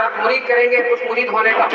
आप मुरीद करेंगे कुछ मुरीद होने का।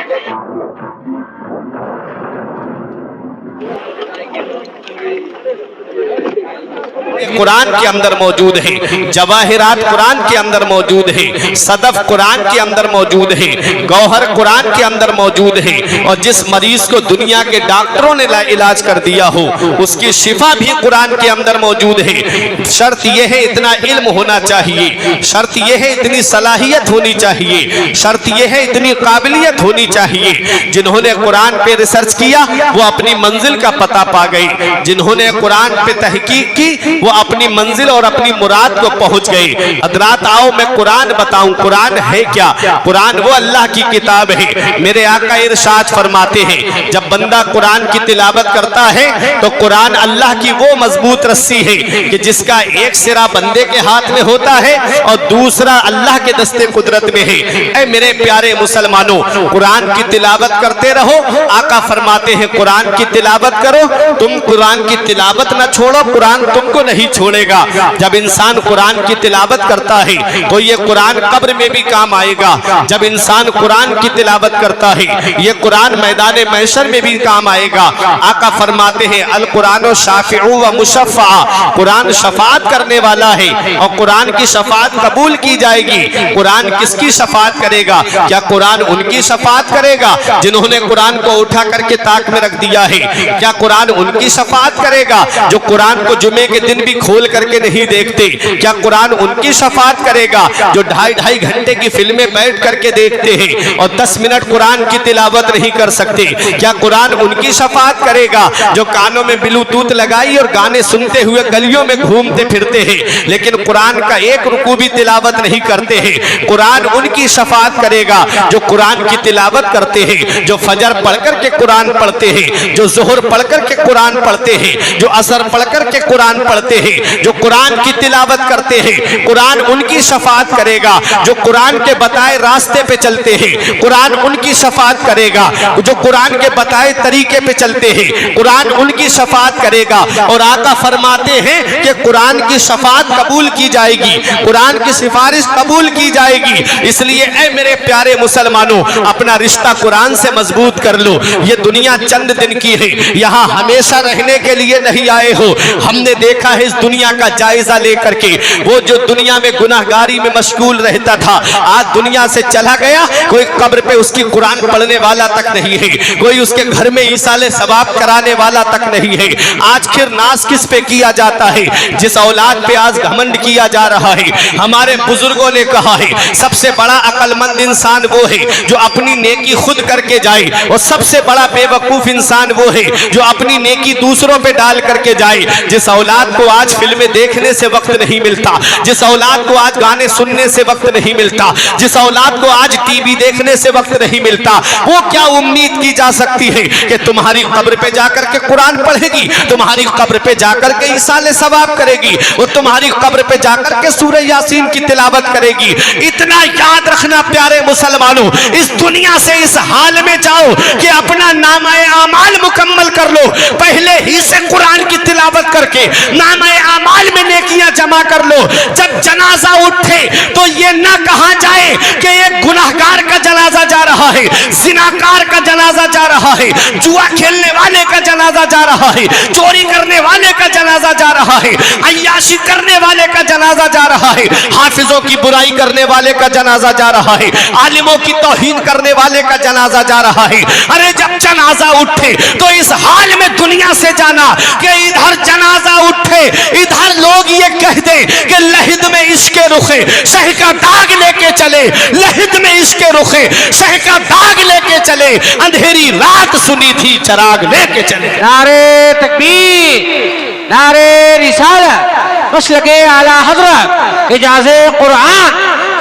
कुरान के अंदर मौजूद है, जवाहिरात कुरान के अंदर मौजूद है, सदफ कुरान के अंदर मौजूद है, गौहर कुरान के अंदर मौजूद है। और जिस मरीज को दुनिया के डॉक्टरों ने इलाज कर दिया हो उसकी शिफा भी कुरान के अंदर मौजूद है। शर्त यह है इतना इल्म होना चाहिए, शर्त यह है इतनी सलाहियत होनी चाहिए, शर्त यह है इतनी काबिलियत होनी चाहिए। जिन्होंने कुरान पे रिसर्च किया वो अपनी मंजिल का पता पा गए, जिन्होंने कुरान पे तहकीक की वो अपनी मंजिल और अपनी मुराद को पहुंच गए। हजरात आओ मैं कुरान बताऊं, कुरान है क्या? कुरान वो अल्लाह की किताब है। मेरे आका इरशाद फरमाते हैं जब बंदा कुरान की तिलावत करता है तो कुरान अल्लाह की वो मजबूत रस्सी है कि जिसका एक सिरा बंदे के हाथ में होता है और दूसरा अल्लाह के दस्ते कुदरत में है। ऐ मेरे प्यारे मुसलमानों, कुरान की तिलावत करते रहो। आका फरमाते हैं कुरान की तिलावत करो, तुम कुरान की तिलावत न छोड़ो, कुरान तुमको नहीं छोड़ेगा। जब इंसान कुरान की तिलावत करता है तो ये कुरान कब्र में भी काम आएगा। जब इंसान कुरान की तिलावत करता है ये कुरान मैदान महशर में भी काम आएगा। आका फरमाते हैं अल कुरान शाफिउ व मुशफ़्फ़ा, कुरान शफात करने वाला है और कुरान की शफात कबूल की जाएगी। कुरान किसकी शफात करेगा? क्या कुरान उनकी शफात करेगा जिन्होंने कुरान को उठा करके ताक में रख दिया है? क्या कुरान उनकी शफात करेगा जो कुरान को जुमे के दिन भी खोल करके नहीं देखते? क्या कुरान उनकी शफात करेगा जो 2.5 घंटे की फिल्में बैठ करके देखते हैं और 10 मिनट कुरान की तिलावत नहीं कर सकते? क्या कुरान उनकी शफात करेगा जो कानों में ब्लूटूथ लगाई और गाने सुनते हुए गलियों में घूमते फिरते हैं लेकिन कुरान का एक रुकू भी तिलावत नहीं करते हैं? कुरान उनकी शफात करेगा जो कुरान की तिलावत करते हैं, जो फजर पढ़ करके कुरान पढ़ते हैं, जो जोहर पढ़ करके कुरान पढ़ते हैं, जो असर पढ़ करके कुरान पढ़ते हैं, जो कुरान की तिलावत करते हैं। कुरान उनकी शफात करेगा जो कुरान के बताए रास्ते पे चलते हैं। कुरान उनकी शफात करेगा जो कुरान के बताए तरीके पे चलते हैं। कुरान उनकी शफात करेगा। और आका फरमाते हैं कि कुरान की शफात कबूल की जाएगी, कुरान की सिफारिश कबूल की जाएगी। इसलिए ऐ मेरे प्यारे मुसलमानों, अपना रिश्ता कुरान से मजबूत कर लो। ये दुनिया चंद दिन की है, यहाँ हमेशा रहने के लिए नहीं आए हो। हमने देखा है इस दुनिया का जायजा लेकर के वो जो दुनिया में गुनाहगारी में मशगूल रहता था आज दुनिया से चला गया। कोई कब्र पे उसकी कुरान पढ़ने वाला तक नहीं है, कोई उसके घर में ईसाले सवाब कराने वाला तक नहीं है। आज फिर नाज किस पे किया जाता है? जिस औलाद पे आज घमंड किया जा रहा है। हमारे बुजुर्गों ने कहा है सबसे बड़ा अक्लमंद इंसान वो है जो अपनी नेकी खुद करके जाए और सबसे बड़ा बेवकूफ इंसान वो है जो अपनी नेकी दूसरों पे डाल करके जाए। जिस औलाद को आज फिल्में देखने से वक्त नहीं मिलता, जिस औलाद को आज गाने सुनने से वक्त नहीं मिलता, जिस औलाद को आज टीवी देखने से वक्त नहीं मिलता, वो क्या उम्मीद की जा सकती है कि तुम्हारी कब्र पे जाकर के कुरान पढ़ेगी, तुम्हारी कब्र पे जाकर के ईसाले सवाब करेगी, वो तुम्हारी कब्र पे जाकर के सूरह यासीन की तिलावत करेगी। इतना याद रखना प्यारे मुसलमानों, इस दुनिया से इस हाल में जाओ कि अपना नामाए आमाल मुकम्मल कर लो। पहले ही से कुरान की तिलावत करके नामाए आमाल में नेकियां जमा कर लो। जब जनाजा उठे तो ये ना कहा जाए कि एक गुनाहगार का जनाजा जा रहा है, जिनाकार का जनाजा जा रहा है, जुआ खेलने वाले का जनाजा जा रहा है, चोरी करने वाले का जनाजा जा रहा है, अय्याशी करने वाले का जनाजा जा रहा है, हाफिजों की बुराई करने वाले का जनाजा जा रहा है, आलिमों की तौहीन करने वाले का जनाजा जा रहा है। अरे जब जनाजा उठे तो इस हाल में दुनिया से जाना कि इधर जनाजा उठे इधर लोग ये कह दे कि लहिद में इश्के रुखे शह का दाग लेके चले, लहिद में इश्के रुखे शह का दाग लेके चले, अंधेरी रात सुनी थी चराग लेके चले। नारे तकबीर, नारे रिसालत, मसलके आला हजरत, इजाज़े कुरान,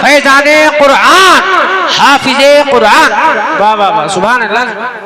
फैज़ाने कुरान, हाफिज़े कुरान। वाह वाह वाह, सुभान अल्लाह।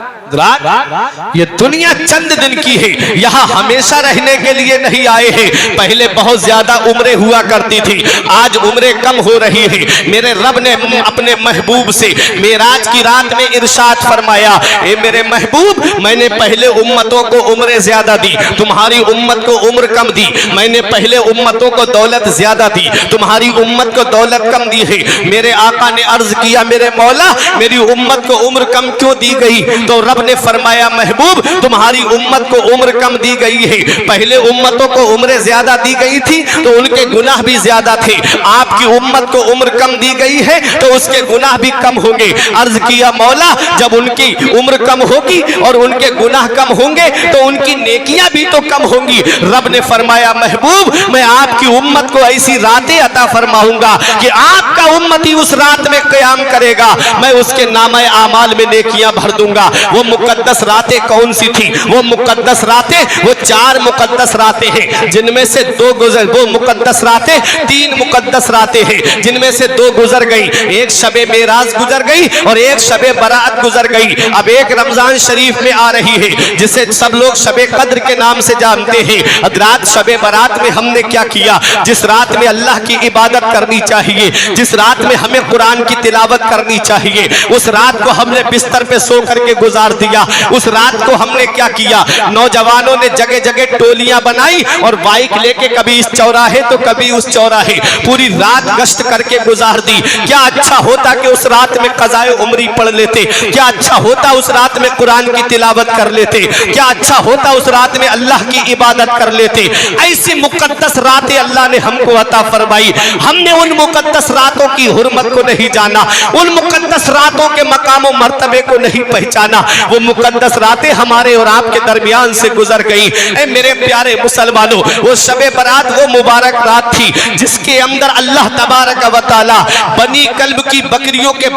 ये दुनिया चंद दिन की है, यहाँ हमेशा रहने के लिए नहीं आए हैं। पहले बहुत ज्यादा उम्रें हुआ करती थी, आज उम्रें कम हो रही है। मेरे रब ने अपने महबूब से मेराज की रात में इरशाद फरमाया, ए मेरे महबूब, मैंने पहले उम्मतों को उम्रें ज्यादा दी, तुम्हारी उम्मत को उम्र कम दी। मैंने पहले उम्मतों को दौलत ज्यादा दी, तुम्हारी उम्मत को दौलत कम दी है। मेरे आका ने अर्ज किया, मेरे मौला मेरी उम्मत को उम्र कम क्यों दी गई? तो रब ने फरमाया महबूब तुम्हारी उम्मत को उम्र कम दी गई है। पहले उम्मतों को उम्रें ज्यादा दी गई थी तो उनके गुनाह भी ज्यादा थे। आपकी उम्मत को उम्र कम दी गई है तो उसके गुनाह भी कम होंगे। अर्ज किया मौला जब उनकी उम्र कम होगी और उनके गुनाह कम होंगे तो उनकी नेकियां भी तो कम होंगी। रब ने फरमाया महबूब मैं आपकी उम्मत को ऐसी रातें अता फरमाऊंगा कि आपका उम्मती उस रात में क़याम करेगा, मैं उसके नामे आमाल में नेकियां भर दूंगा। वो मुकद्दस रातें कौन सी थी? वो मुकद्दस रातें वो 4 मुकद्दस रातें हैं जिनमें से 2 गुजर, वो मुकद्दस रातें 3 मुकद्दस रातें हैं जिनमें से 2 गुजर गई। एक शबे मेराज गुजर गई और एक शबे बरात गुजर गई। अब एक रमजान शरीफ में आ रही है जिसे सब लोग शबे कद्र के नाम से जानते हैं। रात शबे बरात में हमने क्या किया? जिस रात में अल्लाह की इबादत करनी चाहिए, जिस रात में हमें कुरान की तिलावत करनी चाहिए, उस रात को हमने बिस्तर पे सो करके गुजार दिया। उस रात को हमने क्या किया? नौजवानों ने जगह जगह टोलियां बनाई और बाइक लेके कभी इस चौराहे तो कभी उस चौराहे पूरी रात गश्त करके गुजार दी। क्या अच्छा होता कि उस रात में कज़ाए उम्री पढ़ लेते? क्या अच्छा होता उस रात में कुरान की तिलावत कर लेते? क्या अच्छा होता उस रात में अल्लाह की इबादत कर लेते? ऐसी मुकद्दस रातें अल्लाह ने हमको अता फरमाई। हमने उन मुकद्दस रातों की हुर्मत को नहीं जाना, उन मुकद्दस रातों के मकाम और मर्तबे को नहीं पहचाना। वो मुकद्दस रातें हमारे और आपके दरमियान से गुजर गई। ऐ मेरे प्यारे मुसलमानों, वो शबे बरात वो मुबारक रात थी जिसके अंदर अल्लाह तबारक व तआला बनी कल्ब की बकरियों के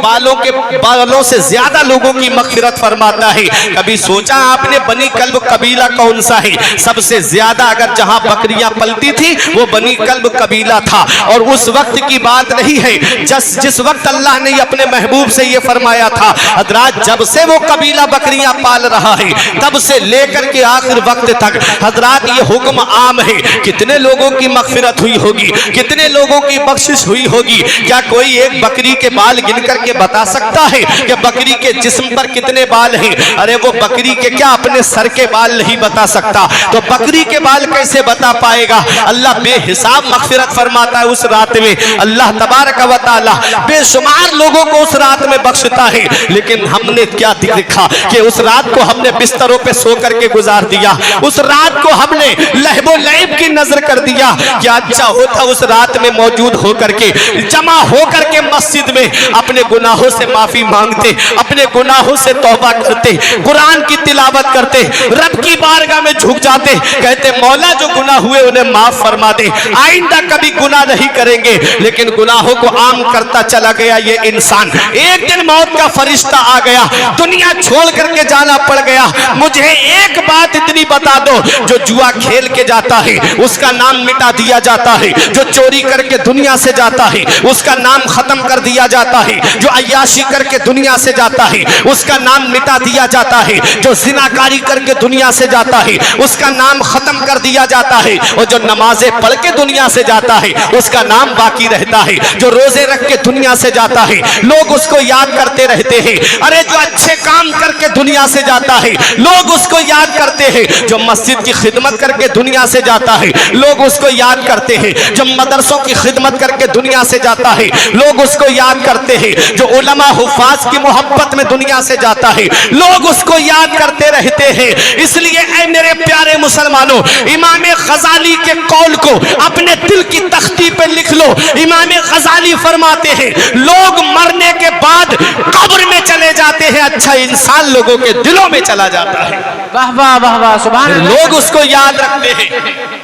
बालों से ज्यादा लोगों की मग़फ़िरत फरमाता है। कभी सोचा आपने बनी कल्ब कबीला कौन सा है? सबसे ज्यादा अगर जहां बकरियां पलती थी वो बनी कल्ब कबीला था। और उस वक्त की बात नहीं है जिस वक्त अल्लाह ने अपने महबूब से ये फरमाया था। हजरात जब से वो कबीला बकरियां पाल रहा है तब से लेकर के आखिर वक्त तक हजरात ये हुक्म आम है। कितने लोगों की मग़फ़िरत हुई होगी, कितने लोगों की बख्शिश हुई होगी? क्या कोई एक बकरी के बाल गिन करके बता सकता है कि बकरी के जिस्म पर कितने बाल हैं? अरे वो बकरी के क्या अपने सर के बाल नहीं बता सकता तो बकरी के बाल कैसे बता पाएगा? अल्लाह बेहिसाब मग़फ़िरत फरमाता है उस रात में। अल्लाह तबारक व तआला बेशुमार लोगों को उस रात में बख्शता है। लेकिन हमने क्या देखा कि उस रात को हमने बिस्तरों पे सो करके गुजार दिया। उस रात को हमने लहबो लैब की नजर कर दिया। क्या अच्छा होता उस रात में मौजूद होकर के जमा होकर के मस्जिद में अपने गुनाहों से माफी मांगते, अपने गुनाहों से तौबा करते, कुरान की तिलावत करते, रब की बारगाह में झुक जाते, कहते मौला जो गुनाह हुए उन्हें माफ फरमा दे, आइंदा कभी गुनाह नहीं करेंगे। लेकिन गुनाहों को आम करता चला गया ये इंसान। एक दिन मौत का फरिश्ता आ गया, दुनिया छोड़ करके जाना पड़ गया। मुझे एक बात इतनी बता दो, जो जुआ खेल के जाता है उसका नाम मिटा दिया जाता है, जो चोरी करके दुनिया से जाता है उसका नाम खत्म कर दिया जाता है, जो अय्याशी करके दुनिया से जाता है उसका नाम मिटा दिया जाता है, जो जिनाकारी करके दुनिया से जाता है उसका नाम खत्म कर दिया जाता है, और जो नमाजें पढ़ के दुनिया से जाता है उसका नाम बाकी रहता है, जो रोजे रख के दुनिया से जाता है लोग उसको याद करते रहते हैं। अरे जो अच्छे काम करके दुनिया से जाता है लोग उसको याद करते हैं, जो मस्जिद की खिदमत करके दुनिया से जाता है लोग उसको याद करते हैं, जो मदरसों की खिदमत करके दुनिया से जाता है लोग उसको याद करते हैं, जो उलमा हुफ़ाज़ की मोहब्बत में दुनिया से जाता है लोग उसको याद करते रहते हैं। इसलिए ऐ मेरे प्यारे मुसलमानों, इमाम गज़ाली के कौल को अपने दिल की तख्ती पे लिख लो। इमाम गज़ाली फरमाते हैं लोग मरने के बाद कब्र में चले जाते हैं, अच्छा इंसान लोगों के दिलों में चला जाता है। वाह वाह वाह वाह, सुभान अल्लाह। लोग उसको याद रखते हैं,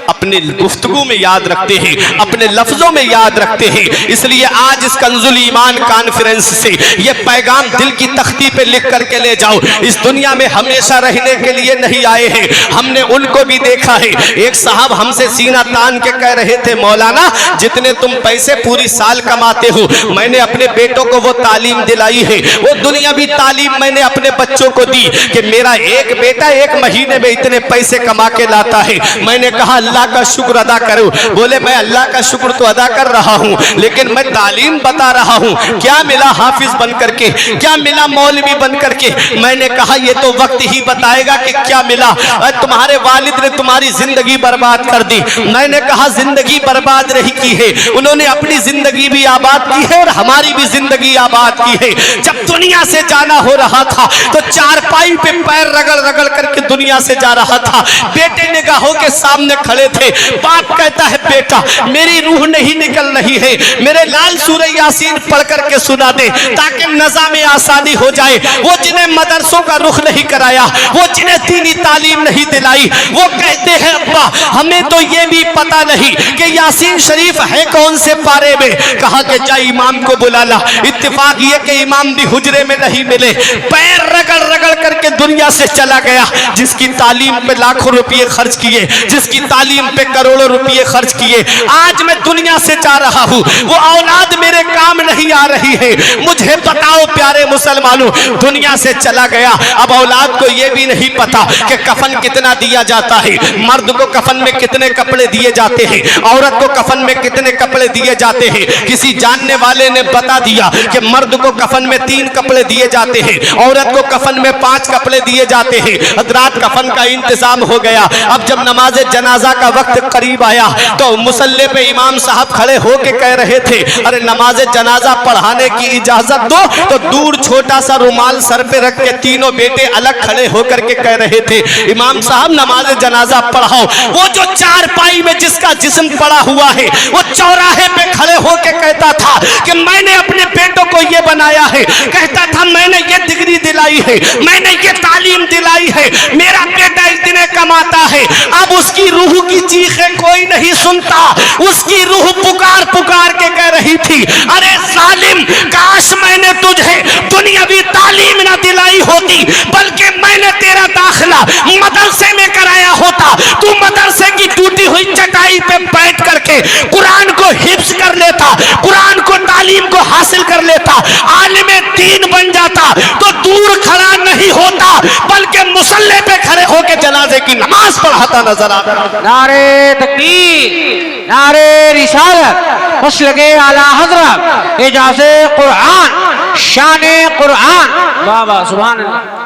अपने गुफ्तगू में याद रखते हैं, अपने लफ्जों में याद रखते हैं। इसलिए आज इस कंजुल ईमान कॉन्फ्रेंस से ये पैगाम दिल की तख्ती पे लिख करके ले जाओ। इस दुनिया में हमेशा रहने के लिए नहीं आए हैं, हमने उनको भी देखा है। एक साहब हमसे सीना तान के कह रहे थे मौलाना जितने तुम पैसे पूरी साल कमाते हो मैंने अपने बेटों को वो तालीम दिलाई है, वो दुनियावी तालीम मैंने अपने बच्चों को दी कि मेरा एक बेटा एक महीने में इतने पैसे कमा के लाता है। मैंने कहा अल्लाह अल्लाह का शुक्र अदा करो। बोले मैं अल्लाह का शुक्र तो अदा कर रहा हूँ, लेकिन मैं तालीम बता रहा हूँ। क्या मिला हाफिज बन करके, क्या मिला मौलवी बन करके? मैंने कहा ये तो वक्त ही बताएगा कि क्या मिला। तुम्हारे वालिद ने तुम्हारी जिंदगी बर्बाद कर दी। मैंने कहा जिंदगी बर्बाद नहीं की है, उन्होंने अपनी जिंदगी भी आबाद की है और हमारी भी जिंदगी आबाद की है। जब दुनिया से जाना हो रहा था तो चारपाई पे पैर रगड़ रगड़ करके दुनिया से जा रहा था। बेटे निगाहों के सामने खड़े थे। बाप कहता है बेटा मेरी रूह नहीं निकल रही है, मेरे लाल सूरह यासीन पढ़ करके सुना दे ताकि नज़ा में आसानी हो जाए। वो जिन्हें मदरसों का रुख नहीं कराया, वो जिन्हें दीनी तालीम नहीं दिलाई, वो कहते हैं अब्बा हमें तो ये भी पता नहीं कि यासीन शरीफ है कौन से पारे में। कहा कि जा इमाम को बुला ला। इत्तेफाक ये कि इमाम भी हुजरे में नहीं मिले। पैर रगड़ रगड़ करके दुनिया से चला गया। जिसकी तालीम पे लाखों रुपये खर्च किए, जिसकी तालीम पे करोड़ों रुपये खर्च किए, आज मैं दुनिया से जा रहा हूँ। वो औलाद मेरे काम नहीं आ रही है। मुझे बताओ प्यारे मुसलमानों, दुनिया से चला गया। अब औलाद को ये भी नहीं पता कि कफन कितना दिया जाता है, मर्द को कफन में कितने कपड़े दिए जाते हैं, औरत को कफन में कितने कपड़े दिए जाते हैं। किसी जानने वाले ने बता दिया कि मर्द को कफन में 3 कपड़े दिए जाते हैं, औरत को कफन में 5 कपड़े दिए जाते हैं। हजरात कफन का इंतजाम हो गया। अब जब नमाज जनाजा का वक्त करीब आया तो मुसल्ले पे इमाम साहब खड़े होके कह रहे थे अरे नमाज जनाजा पढ़ाने की इजाजत दो। तो दूर छोटा सा रुमाल सर पे रख के तीनों बेटे अलग खड़े होकर के कह रहे थे इमाम साहब नमाज जनाजा पढ़ाओ। वो जो चारपाई में जिसका जिस्म पड़ा हुआ है वो चौराहे पे खड़े होके कहता था कि मैंने अपने बेटों को ये बनाया है, कहता था मैंने ये डिग्री दिलाई है, मैंने ये तालीम दिलाई है, मेरा बेटा इतने कमाता है। अब उसकी रूह की चीखें कोई नहीं सुनता। उसकी रूह पुकार पुकार के कह रही थी अरे जालिम काश मैंने तुझे दुनियावी तालीम ना दिलाई होती, बल्कि मैंने तेरा दाखिला मदरसे में कराया होता। तू मदरसे की टूटी हुई चटाई पे बैठ करके कुरान को हिफ्ज कर लेता, कुरान को तालीम को हासिल कर लेता, आलिम दीन बन जाता। तो दूर खड़ा नहीं होता बल्कि मुसल्ले पे खड़े होकर जनाजे की नमाज पढ़ाता नजर आता। नारे तकबीर, नारे रिसालत, मसलके आला हजरत, एजाज़े कुरान, शाने कुरान। वाह वाह सुभान अल्लाह।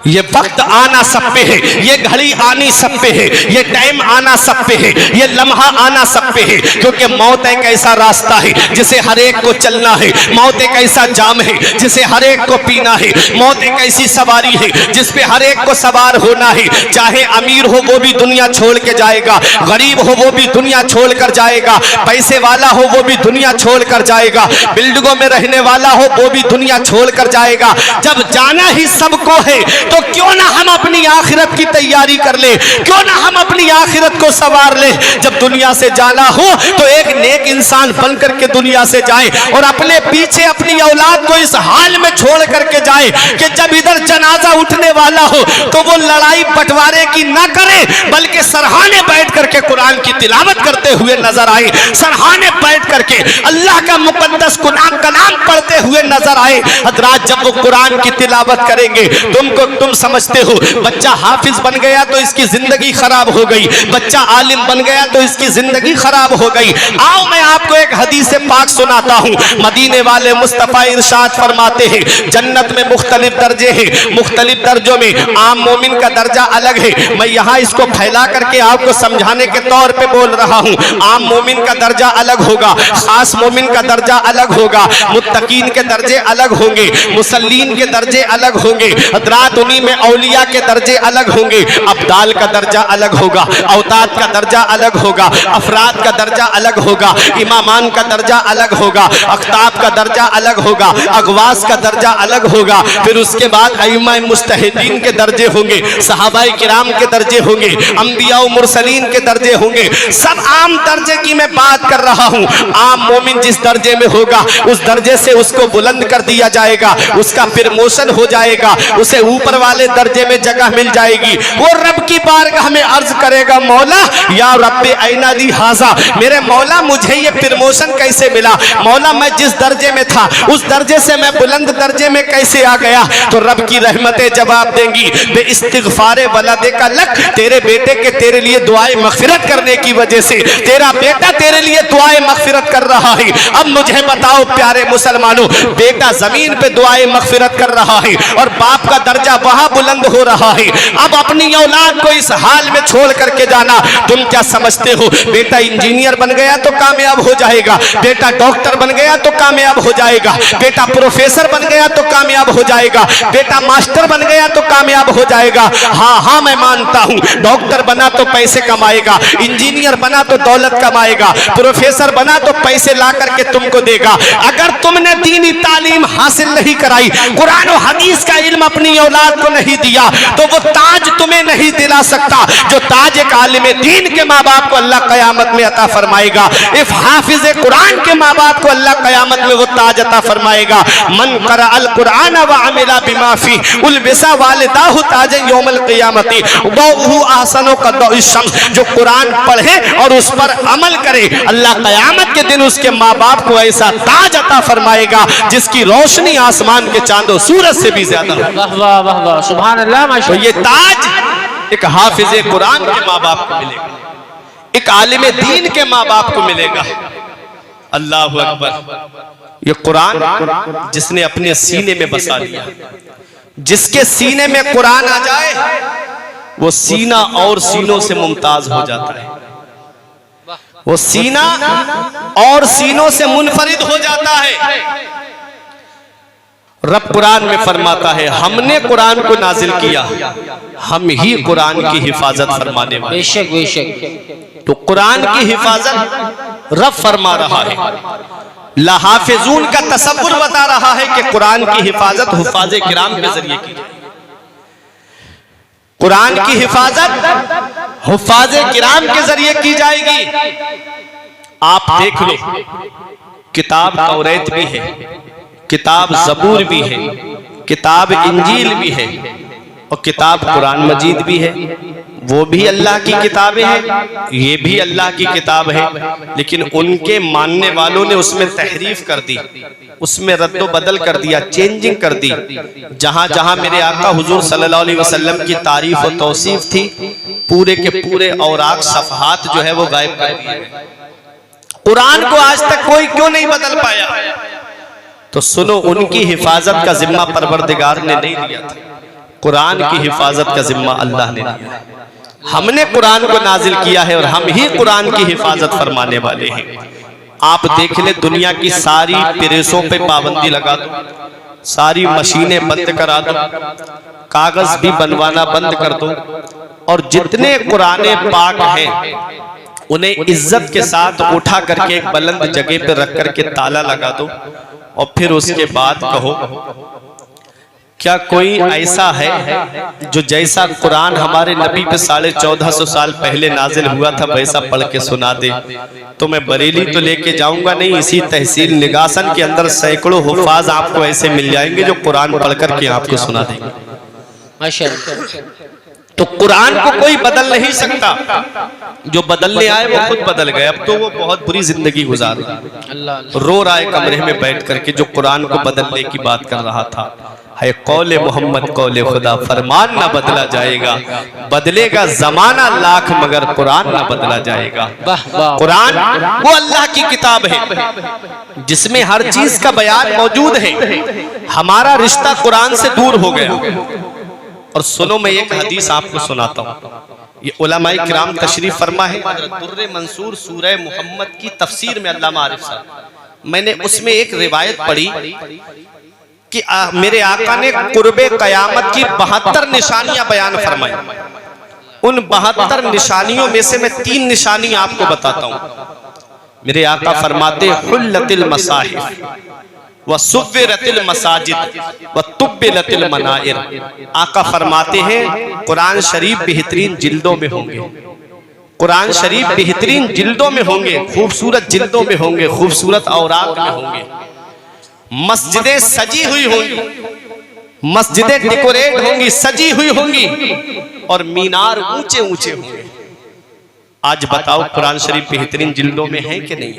ये वक्त आना सब पे है, ये घड़ी आनी सब पे है, ये टाइम आना सब पे है, ये लम्हा आना सब पे है। क्योंकि मौत एक ऐसा रास्ता है जिसे हर एक को चलना है। मौत एक ऐसा जाम है जिसे हर एक को पीना है। मौत एक ऐसी सवारी है जिस पे हर एक को सवार होना है। चाहे अमीर हो वो भी दुनिया छोड़ के जाएगा, गरीब हो वो भी दुनिया छोड़ कर जाएगा, पैसे वाला हो वो भी दुनिया छोड़ कर जाएगा, बिल्डिंगों में रहने वाला हो वो भी दुनिया छोड़ कर जाएगा। जब जाना ही सबको है तो क्यों ना हम अपनी आखिरत की तैयारी कर ले, क्यों ना हम अपनी आखिरत को सवार ले। जब दुनिया से जाना हो तो एक नेक इंसान बन करके दुनिया से जाए और अपने पीछे अपनी औलाद को इस हाल में छोड़ करके जाए कि जब इधर जनाजा उठने वाला हो तो वो लड़ाई बंटवारे की ना करे, बल्कि सरहाने बैठ करके कुरान की तिलावत करते हुए नजर आए, सरहाने बैठ करके अल्लाह का मुकद्दस कुरान कलाम पढ़ते हुए नजर आए। हजरात जब वो कुरान की तिलावत करेंगे तुम समझते हो बच्चा हाफिज बन गया तो इसकी जिंदगी खराब हो गई, बच्चा आलिम बन गया तो इसकी जिंदगी खराब हो गई। आओ मैं आपको एक हदीस पाक सुनाता हूँ। मदीने वाले मुस्तफा इरशाद फरमाते हैं जन्नत में मुख्तलिफ दर्जे हैं, मुख्तलिफ दर्जों में आम मोमिन का दर्जा अलग है। मैं यहाँ इसको फैला करके आपको समझाने के तौर पे बोल रहा हूँ। आम मोमिन का दर्जा अलग होगा, खास मोमिन का दर्जा अलग होगा, मुत्तकीन के दर्जे अलग होंगे, मुसल्लीन के दर्जे अलग होंगे, हजरात उन्हीं में औलिया के दर्जे अलग होंगे। अब्दाल का दर्जा अलग होगा, औताद का दर्जा अलग होगा, अफराद का दर्जा अलग होगा, इमामान का दर्जा अलग होगा, अख्ताब का दर्जा अलग होगा, अगवास का दर्जा अलग होगा। फिर उसके बाद अइम्मा मुज्तहिदीन के दर्जे होंगे, सहाबाए किराम के दर्जे होंगे, अंबिया और मुरसलीन के दर्जे होंगे। सब आम दर्जे की मैं बात कर रहा हूँ। आम मोमिन जिस दर्जे में होगा उस दर्जे से उसको बुलंद कर दिया जाएगा, उसका प्रमोशन हो जाएगा, उसे ऊपर वाले दर्जे में जगह मिल जाएगी। वो रब की बारगाह में अर्ज करेगा, मौला या रब्बे ऐना ली हाजा, मेरे मौला मुझे ये प्रमोशन कैसे मिला, मौला मैं जिस दर्जे में था उस दर्जे से मैं बुलंद दर्जे में कैसे आ गया। तो रब की रहमतें जवाब देंगी, बे इस्तिगफारे वलदे का लक, तेरे बेटे के तेरे लिए दुआए मगफिरत करने की वजह से तेरा बेटा तेरे लिए दुआए मगफिरत कर रहा है। अब मुझे बताओ प्यारे मुसलमानों, बेटा जमीन पे दुआए मगफिरत कर रहा है और बाप का दर्जा वहां बुलंद हो रहा है। अब अपनी औलाद को इस हाल में छोड़ करके जाना, तुम क्या समझते हो बेटा इंजीनियर बन गया तो कामयाब हो जाएगा, बेटा डॉक्टर बन गया तो कामयाब हो जाएगा, बेटा प्रोफेसर बन गया तो कामयाब हो जाएगा, बेटा मास्टर बन गया तो कामयाब हो जाएगा। हाँ हाँ मैं मानता हूँ, डॉक्टर बना तो पैसे कमाएगा, इंजीनियर बना तो दौलत कमाएगा, प्रोफेसर बना तो पैसे ला करके तुमको देगा। अगर तुमने दीनी तालीम हासिल नहीं कराई, कुरान और हदीस का इल्म अपनी औलाद को नहीं दिया, तो वो ताज तुम्हें नहीं दिला सकता जो ताज एक आलिम दीन के माँ बाप को अल्लाह कयामत में अता फरमाएगा। इफ हाफिज कुरान के माँ बाप को अल्लाह कयामत में वो ताज अता फरमाएगा। मन करा अल कुरान व अमिला बिमा फी उलबिसा वालिदाहु ताजन यौमल क़ियामती दौहु ahsanu कदौ शम्स, जो कुरान पढ़े और उस पर अमल करे, अल्लाह कयामत के दिन उसके माँ बाप को ऐसा ताज अता फरमाएगा जिसकी रोशनी आसमान के चांदो सूरज से भी ज्यादा। वाह वाह वाह वाह, सुभान अल्लाह। तो ये ताज एक हाफिज कुरान के माँ बाप को मिलेगा, एक आलिम दीन के माँ बाप को मिलेगा। अल्लाह अकबर। ये कुरान जिसने अपने सीने में बसा लिया, जिसके सीने में कुरान आ जाए वो सीना और सीनों से मुमताज हो जाता है, वो सीना और सीनों से मुनफरिद हो जाता है। रब कुरान में फरमाता है, हमने कुरान को नाजिल किया, हम ही कुरान की हिफाजत फरमाने वाले। बेशक बेशक। तो कुरान की हिफाजत रब फरमा रहा है, लहाफिजून का तसव्वुर बता रहा है कि कुरान की हिफाजत हुफाज़े किराम के जरिए की जाए। कुरान की हिफाजत हुफाज़े किराम के जरिए की जाएगी। आप देख लो, किताब तौरात भी है, किताब ज़बूर भी है, किताब इंजील भी है और किताब कुरान मजीद भी है। वो भी अल्लाह की किताबें हैं, ये भी अल्लाह की किताब है, लेकिन उनके मानने वालों ने उसमें तहरीफ कर दी, उसमें रद्दो बदल कर दिया, चेंजिंग कर दी। जहां जहां मेरे आका हुजूर सल्लल्लाहु अलैहि वसल्लम की तारीफ और तौसीफ थी, पूरे के पूरे औराक सफ़हात जो है वो गायब कर दिए। कुरान को आज तक कोई क्यों नहीं बदल पाया? तो सुनो, उनकी हिफाजत का जिम्मा परवरदिगार ने नहीं लिया था, कुरान की हिफाजत का जिम्मा अल्लाह ने लिया। हमने कुरान को नाजिल किया है और हम ही कुरान की हिफाजत फरमाने वाले हैं। आप देख ले, दुनिया की सारी प्रेसों पे पाबंदी लगा दो, सारी मशीनें बंद करा दो, कागज भी बनवाना बंद कर दो, और जितने कुराने पाक हैं उन्हें इज्जत के साथ उठा करके एक बुलंद जगह पे रख करके ताला लगा दो, और फिर उसके बाद कहो क्या कोई ऐसा है जो जैसा कुरान हमारे नबी पे 1450 साल पहले नाजिल हुआ था वैसा पढ़ के सुना दे? तो मैं बरेली तो लेके जाऊंगा नहीं, इसी तहसील निगासन के अंदर सैकड़ों हुफाज आपको ऐसे मिल जाएंगे जो कुरान पढ़ करके आपको सुना देंगे। माशाअल्लाह। तो कुरान को कोई बदल नहीं सकता, जो बदलने आए वो खुद बदल गए। अब तो वो बहुत बुरी जिंदगी गुजार रहा, रो रहा है कमरे में बैठ करके, जो कुरान को बदलने की बात कर रहा था। है कौले मोहम्मद कौले खुदा, फरमान ना बदला जाएगा, बदलेगा जमाना लाख मगर कुरान ना बदला जाएगा। कुरान वो अल्लाह की किताब है जिसमें हर चीज का बयान मौजूद है। हमारा रिश्ता कुरान से दूर हो गया। और सुनो, मैं एक हदीस आपको सुनाता हूँ, ये उलमाए किराम तशरीफ फरमा है, दुर्रे मंसूर सूरह मुहम्मद की तफसीर में अल्लामा आरिफ साहब, मैंने उसमें एक रिवायत पढ़ी कि मेरे आका ने कुर्बे कयामत की 72 निशानियां बयान फरमाई। उन 72 निशानियों में से मैं 3 निशानी आपको बताता हूं। मेरे आका फरमाते, हुल्लतिल मसाहिफ व सुव्विरतिल मसाजिद व तुब्बिलतिल मनाइर। आका फरमाते हैं कुरान शरीफ बेहतरीन जिल्दों में होंगे, कुरान शरीफ बेहतरीन जिल्दों में होंगे, खूबसूरत जिल्दों में होंगे, खूबसूरत औराक में होंगे, मस्जिदें सजी हुई होंगी, मस्जिदें डेकोरेट होंगी, सजी हुई होंगी और मीनार ऊंचे ऊंचे होंगे। आज बताओ कुरान शरीफ बेहतरीन जिल्दों में है कि नहीं?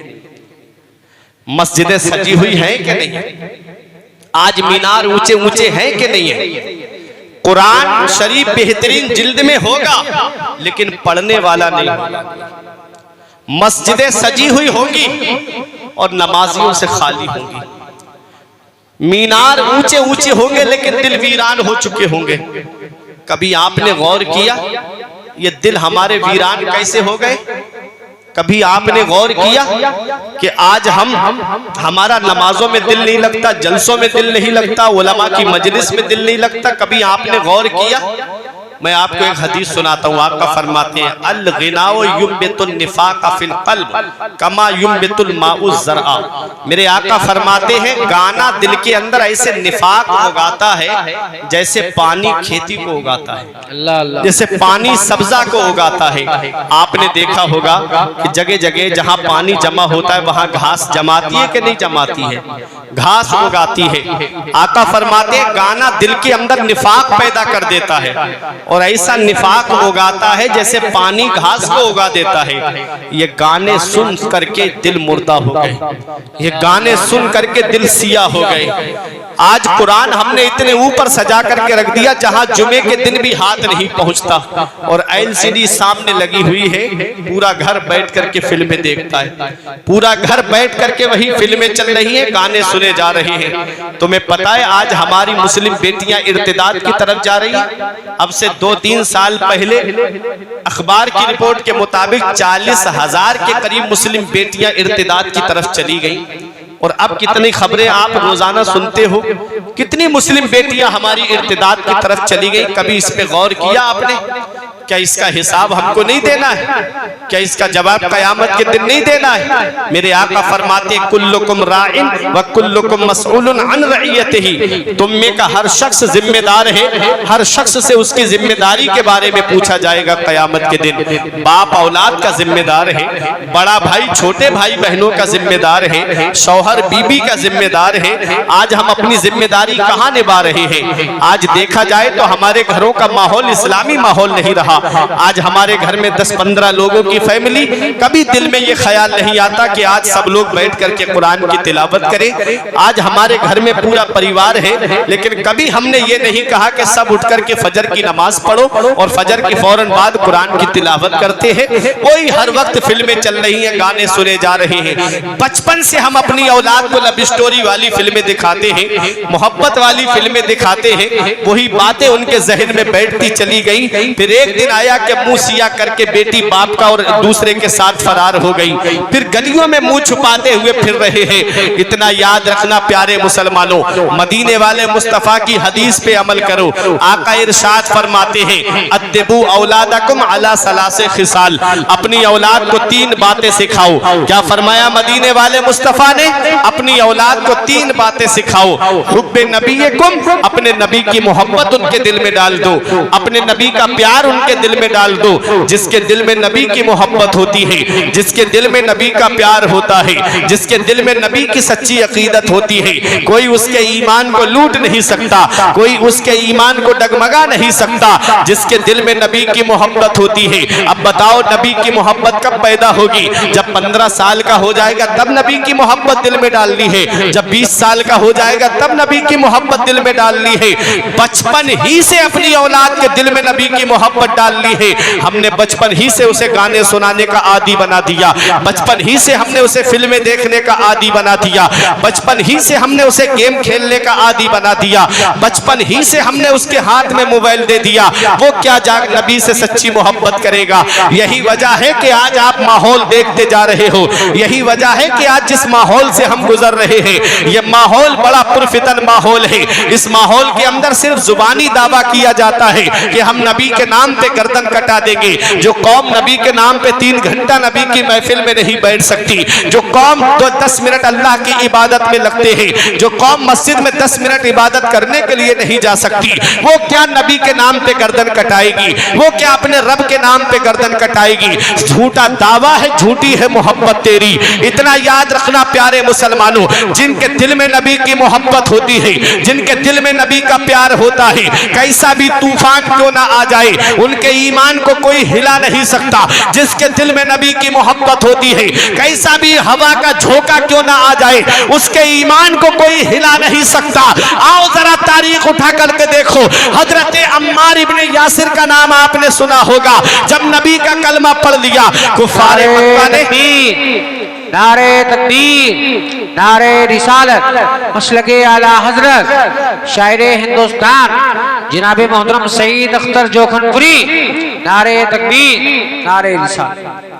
मस्जिदें सजी हुई हैं कि नहीं? आज मीनार ऊंचे ऊंचे हैं कि नहीं है? कुरान शरीफ बेहतरीन जिल्द में होगा लेकिन पढ़ने वाला नहीं होगा। मस्जिदें सजी हुई होंगी और नमाजियों से खाली होंगी। मीनार ऊंचे ऊंचे होंगे लेकिन दिल वीरान हो चुके होंगे। कभी आपने गौर किया ये दिल हमारे वीरान कैसे हो गए? कभी आपने गौर किया कि आज हमारा नमाजों में दिल नहीं लगता, जलसों में दिल नहीं लगता, उलमा की मजलिस में दिल नहीं लगता? कभी आपने गौर किया? मैं आपको एक हदीस सुनाता हूँ। आपका फरमाते हैं अल गिनाओ युम्बितुन निफाक फिल क़ल्ब कमा युम्बितुल माउ ज़रआ। मेरे आका फरमाते हैं गाना दिल के अंदर ऐसे निफाक उगाता है जैसे पानी खेती को उगाता है, जैसे पानी सब्जा को उगाता है। आपने देखा होगा कि जगह जगह जहाँ पानी जमा होता है वहाँ घास जमाती है कि नहीं जमाती है? घास उगाती है। आका फरमाते हैं गाना दिल के अंदर निफाक पैदा कर देता है और ऐसा निफाक उगाता है जैसे पानी घास को उगा देता है। ये गाने सुन करके दिल मुर्दा हो गए, ये गाने सुन करके दिल सिया हो गए। आज कुरान हमने इतने ऊपर सजा करके रख दिया जहां जुमे के दिन भी हाथ नहीं पहुंचता और एलसीडी सामने लगी हुई है, पूरा घर बैठ करके फिल्में देखता है, पूरा घर बैठ करके वही फिल्में चल रही है, गाने सुने जा रहे हैं। तुम्हें पता है आज हमारी मुस्लिम बेटियां इर्तिदाद की तरफ जा रही हैं। अब से 2-3 साल पहले अखबार की रिपोर्ट के मुताबिक 40,000 के करीब मुस्लिम बेटियां इर्तिदाद की तरफ चली गई। और अब कितनी खबरें आप रोजाना सुनते हो, कितनी मुस्लिम बेटियां हमारी इर्तिदाद की तरफ चली गई। कभी इस पे गौर किया आपने? क्या इसका हिसाब हमको नहीं देना है? क्या इसका जवाब कयामत के दिन नहीं देना है? मेरे आका फरमाते कुल्लुकुम राइन व कुल्लुकुम मसऊलुन अन रइयतिही। तुम में का हर शख्स जिम्मेदार है, हर शख्स से उसकी जिम्मेदारी के बारे में पूछा जाएगा कयामत के दिन। बाप औलाद का जिम्मेदार है, बड़ा भाई छोटे भाई बहनों का जिम्मेदार है, शौहर बीबी का जिम्मेदार है। आज हम अपनी जिम्मेदारी कहाँ निभा रहे हैं? आज देखा जाए तो हमारे घरों का माहौल इस्लामी माहौल नहीं रहा। आज हमारे घर में 10-15 लोगों की फैमिली, कभी दिल में ये ख्याल नहीं आता कि आज सब लोग बैठ करके कुरान की तिलावत करें। आज हमारे घर में पूरा परिवार है लेकिन कभी हमने ये नहीं कहा कि सब उठ करके फजर की नमाज पढ़ो और फजर के फौरन बाद कुरान की तिलावत करते हैं। कोई हर वक्त फिल्में चल रही हैं, गाने सुने जा रहे हैं। बचपन से हम अपनी औलाद को लव स्टोरी वाली फिल्में दिखाते हैं, मोहब्बत वाली फिल्में दिखाते हैं, वही बातें उनके जहन में बैठती चली गई। फिर एक दिन आया कि मुंह सिया करके बेटी बाप का और दूसरे के साथ फरार हो गई। फिर गलियों में मुंह छुपाते हुए फिर रहे हैं। इतना याद रखना प्यारे मुसलमानों, मदीने वाले मुस्तफा की हदीस पे अमल करो। आका इरशाद फरमाते हैं अद्दिबू औलादकुम अला सलासे खिसाल। अपनी औलाद को 3 बातें सिखाओ। क्या फरमाया मदीने वाले मुस्तफा ने? अपनी औलाद को 3 बातें सिखाओ। हुब्बे नबीकुम, अपने नबी की मोहब्बत उनके दिल में डाल दो, अपने नबी का प्यार उनके दिल में डाल दो। जिसके दिल में नबी की मोहब्बत होती है, जिसके दिल में नबी का प्यार होता है, जिसके दिल में नबी की सच्ची अकीदत होती है, कोई उसके ईमान को लूट नहीं सकता, कोई उसके ईमान को डगमगा नहीं सकता। जिसके दिल में नबी की मोहब्बत होती है। अब बताओ नबी की मोहब्बत कब पैदा होगी? जब 15 साल का हो जाएगा तब नबी की मोहब्बत दिल में डालनी है। जब 20 साल का हो जाएगा तब नबी की मोहब्बत दिल में डालनी है। बचपन ही से अपनी औलाद के दिल में नबी की मोहब्बत डालनी है। हमने बचपन ही से उसे गाने सुनाने का आदी बना दिया, बचपन ही से हमने उसे फिल्में देखने का आदी बना दिया, बचपन ही से हमने उसे गेम खेलने का आदी बना दिया, बचपन ही से हमने उसके हाथ में मोबाइल दे दिया। वो क्या जाग नबी से सच्ची मोहब्बत करेगा? यही वजह है कि आज आप माहौल देखते जा रहे हो, यही वजह है कि आज जिस माहौल से हम गुजर रहे हैं ये माहौल बड़ा पुरफितन माहौल है। इस माहौल के अंदर सिर्फ जुबानी दावा किया जाता है कि हम नबी के नाम पे पे गर्दन कटा देंगे। जो कौम नबी के नाम पे 3 घंटा नबी की महफिल में नहीं बैठ सकती, जो कौम 10 मिनट अल्लाह की इबादत में लगते हैं, जो कौम मस्जिद में 10 मिनट इबादत करने के लिए नहीं जा सकती, वो क्या नबी के नाम पे गर्दन कटाएगी? वो क्या अपने रब के नाम पे गर्दन कटाएगी? झूठा दावा है, झूठी है मोहब्बत तेरी। इतना याद रखना प्यारे मुसलमानों, जिनके दिल में नबी की मोहब्बत होती है, जिनके दिल में नबी का प्यार होता है, कैसा भी तूफान क्यों ना आ जाए, उनके ईमान को कोई हिला नहीं सकता। जिसके दिल में नबी की मोहब्बत होती है, कैसा भी हवा का झोंका क्यों ना आ जाए, उसके ईमान को कोई हिला नहीं सकता। आओ जरा तारीख उठा करके देखो, हजरत अम्मार इब्ने यासिर का नाम आपने सुना होगा। जब नबी का कलमा पढ़ लिया, कुफारे मक्का ने नारे तकबीर, नारे रिसालत, मसलके आला हजरत शायरे हिंदुस्तान जनाब मोहतरम सईद अख्तर जोखनपुरी, नारे तकबीर, नारे रिसालत।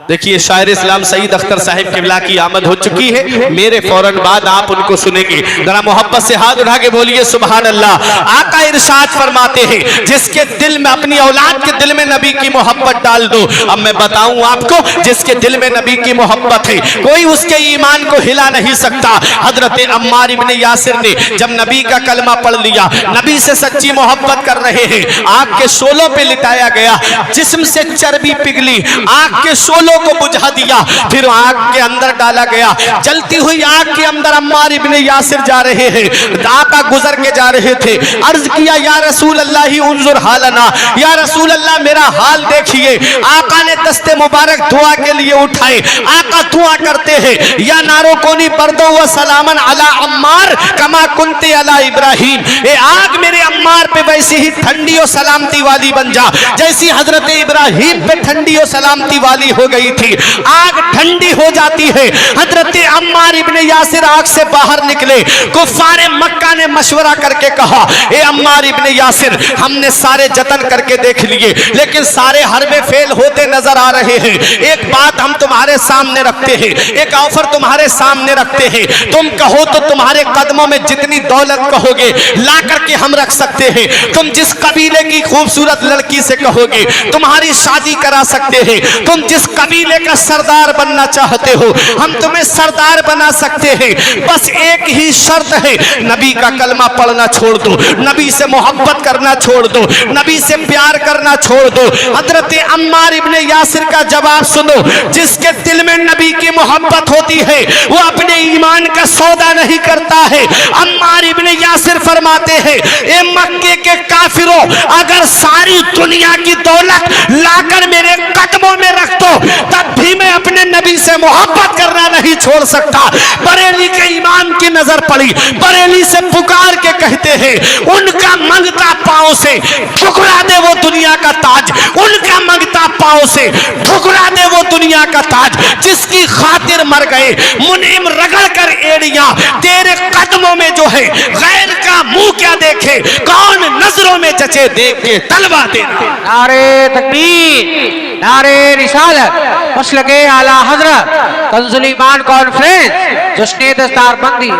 देखिए शायर इस्लाम सईद अख्तर साहिब किबला की आमद हो चुकी है। मेरे फौरन बाद आप उनको सुनेंगे। जरा मोहब्बत से हाथ उठा के बोलिए सुभान अल्लाह। आका इरशाद फरमाते हैं, जिसके दिल में, अपनी औलाद के दिल में नबी की मोहब्बत डाल दो। अब मैं बताऊं आपको, जिसके दिल में नबी की मोहब्बत है, कोई उसके ईमान को हिला नहीं सकता। हजरत अम्मार इब्ने यासिर ने जब नबी का कलमा पढ़ लिया, नबी से सच्ची मोहब्बत कर रहे हैं, आग के शोलों पे लिटाया गया, जिस्म से चर्बी पिघली, आग के शोलों को बुझा दिया, फिर आग के अंदर डाला गया। जलती हुई आग के अंदर अम्मार इब्ने यासिर जा रहे हैं, आका गुजर के जा रहे थे। अर्ज किया, या रसूल अल्लाह उन्जुर हालना, या रसूल अल्लाह मेरा हाल देखिए। आका ने दस्ते मुबारक दुआ के लिए उठाए। आका दुआ करते हैं, या नारो कोनी बर्दो व सलामन अला अम्मार कमा कुंते अला इब्राहिम। ए आग मेरे अम्मार पे वैसी ही ठंडी और सलामती वाली बन जा, जैसी हजरत इब्राहिम पे ठंडी और सलामती वाली हो गई थी। आग ठंडी हो जाती है। हजरत अम्मार इब्ने यासिर आग से बाहर निकले। कुफारे मक्का ने मशवरा करके कहा, ए अम्मार इब्ने यासिर, हमने सारे जतन करके देख लिए, लेकिन सारे हरबे फेल होते नजर आ रहे हैं। एक बात हम तुम्हारे सामने रखते हैं, एक ऑफर तुम्हारे सामने रखते हैं। तुम कहो तो तुम्हारे कदमों में जितनी दौलत कहोगे ला करके हम रख सकते हैं। तुम जिस कबीले की खूबसूरत लड़की से कहोगे तुम्हारी शादी करा सकते हैं। तुम जिस कबीले का सरदार बनना चाहते हो हम तुम्हें सरदार बना सकते हैं। बस एक ही शर्त है, नबी का कलमा पढ़ना छोड़ दो, नबी से मोहब्बत करना छोड़ दो, नबी से प्यार करना छोड़ दो। हजरत अम्मार इब्ने यासिर का जवाब सुनो, जिसके दिल में नबी की मोहब्बत होती है वो अपने ईमान का सौदा नहीं करता है। अम्मार इब्ने यासिर फरमाते हैं, ए मक्के के काफिरों, अगर सारी दुनिया की दौलत लाकर मेरे कदमों में रख दो तब भी मैं अपने नबी से मोहब्बत करना नहीं छोड़ सकता। बरेली के इमाम की नजर पड़ी, बरेली से पुकार के कहते हैं, उनका मंगता पांव से ठुकरा दे वो दुनिया का ताज, उनका मंगता पांव से ठुकरा दे वो दुनिया का ताज, जिसकी खातिर मर गए मुनीम रगड़ कर एड़ियां तेरे कदमों में जो है, गैर का मुंह क्या देखे, कौन नजरों में जचे, देख के तलवा देना। नारे तकबीर, नारे रिसालत, मसलके आला हजरत, कंजुल ईमान कॉन्फ्रेंस, जश्न दस्तारबंदी।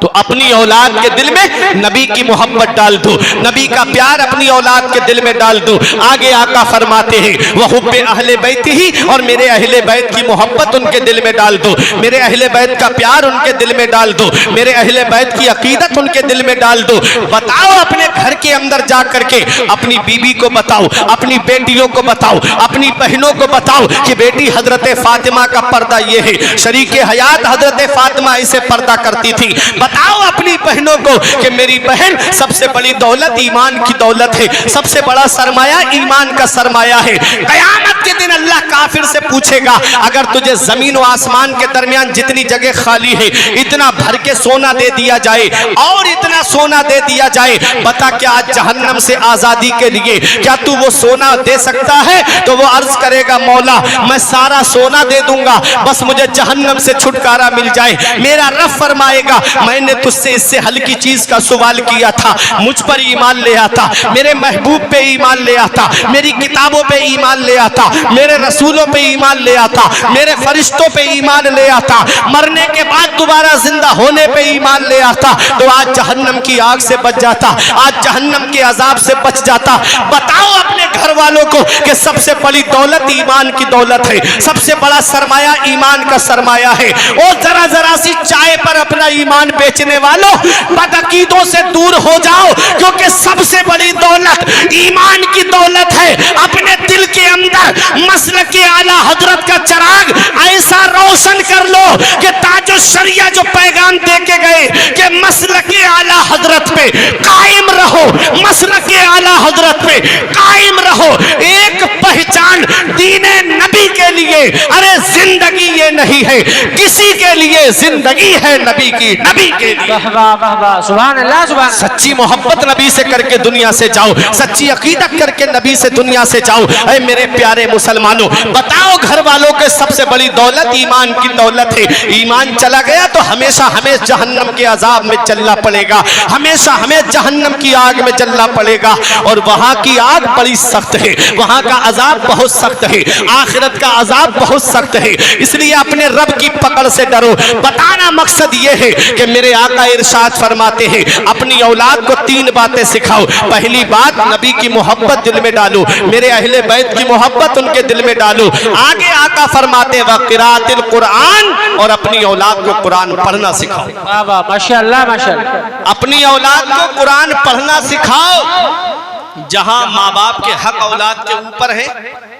तो अपनी औलाद के दिल में नबी की मोहब्बत डाल दो, नबी का प्यार अपनी औलाद के दिल में डाल दो। आगे आका फरमाते हैं, वह हुब्बे अहले बैत ही, और मेरे अहले बैत की मोहब्बत उनके दिल में डाल दो, मेरे अहले बैत का प्यार उनके दिल में डाल दो, मेरे अहले बैत की अकीदत उनके दिल में डाल दो। बताओ अपने घर के अंदर जा करके अपनी बीबी को बताओ, अपनी बेटियों को बताओ, अपनी बहनों को बताओ कि बेटी हजरत फातिमा का पर्दा ये है, शरीके हयात हजरत फातिमा इसे पर्दा करती थी। बताओ अपनी बहनों को कि मेरी बहन सबसे बड़ी दौलत ईमान की दौलत है, सबसे बड़ा सरमाया ईमान का सरमाया है। कयामत के दिन अल्लाह काफिर से पूछेगा, अगर तुझे जमीन और आसमान के दरमियान जितनी जगह खाली है इतना भर के सोना दे दिया जाए और इतना सोना दे दिया जाए, बता क्या आज जहन्नम से आजादी के लिए क्या तू वो सोना दे सकता है? तो वो अर्ज करेगा, मौला मैं सारा सोना दे दूंगा, बस मुझे जहन्नम से छुटकारा मिल जाए। मेरा रब फरमाएगा मैंने तुझसे इससे हल्की चीज का सवाल किया था, मुझ पर ईमान ले आता, मेरे महबूब पे ईमान ले आता, मेरी किताबों पे ईमान ले आता, मेरे रसूलों पे ईमान ले आता, मेरे फरिश्तों पे ईमान ले आता, मरने के बाद दोबारा जिंदा होने पे ईमान ले आता, तो आज जहन्नम की आग से बच जाता, आज जहन्नम के अजाब से बच जाता। बताओ अपने घर वालों को कि सबसे बड़ी दौलत ईमान की दौलत है, सबसे बड़ा सरमाया ईमान का सरमाया है। और जरा जरा सी चाय पर अपना ईमान बेचने वालों, बदअकीदों से दूर हो जाओ, क्योंकि सबसे बड़ी दौलत ईमान की दौलत है। अपने दिल के अंदर मसलक के आला हजरत का चिराग ऐसा रोशन कर लो कि ताजो शरिया जो पैगाम दे के गए कि मसलक के आला हजरत पे कायम रहो, मसलक के आला हजरत पे कायम रहो। एक पहचान दीने नबी के लिए, अरे जिंदगी ये नहीं है किसी के लिए, जिंदगी है नबी की, नबी के लिए। वाह वाह वाह वाह, सुभान अल्लाह सुभान। सच्ची मोहब्बत नबी से करके दुनिया से जाओ, सच्ची अकीदत करके नबी से दुनिया से जाओ। ऐ मेरे प्यारे मुसलमानों, बताओ घर वालों के सबसे बड़ी दौलत ईमान की दौलत है। ईमान चला गया तो हमेशा हमें जहन्नम के अजाब में चलना पड़ेगा, हमेशा हमें जहन्नम की आग में जलना पड़ेगा। और वहां की आग बड़ी सख्त है, वहां का अजाब बहुत सख्त है, आखिरत का अजाब बहुत सख्त है। इसलिए अपने रब की पकड़ से डरो। बताना मकसद ये है कि मेरे आका इरशाद फरमाते हैं अपनी औलाद को 3 बातें सिखाओ। पहली बात, नबी की मोहब्बत दिल में डालो, मेरे अहले बैत की मोहब्बत उनके दिल में डालो। आगे आका फरमाते व क़िराअतिल कुरान, और अपनी औलाद को कुरान पढ़ना सिखाओ। वाह वाह, माशाअल्लाह माशाअल्लाह। अपनी औलाद को कुरान पढ़ना सिखाओ। जहां माँ बाप के हक औलाद के ऊपर है,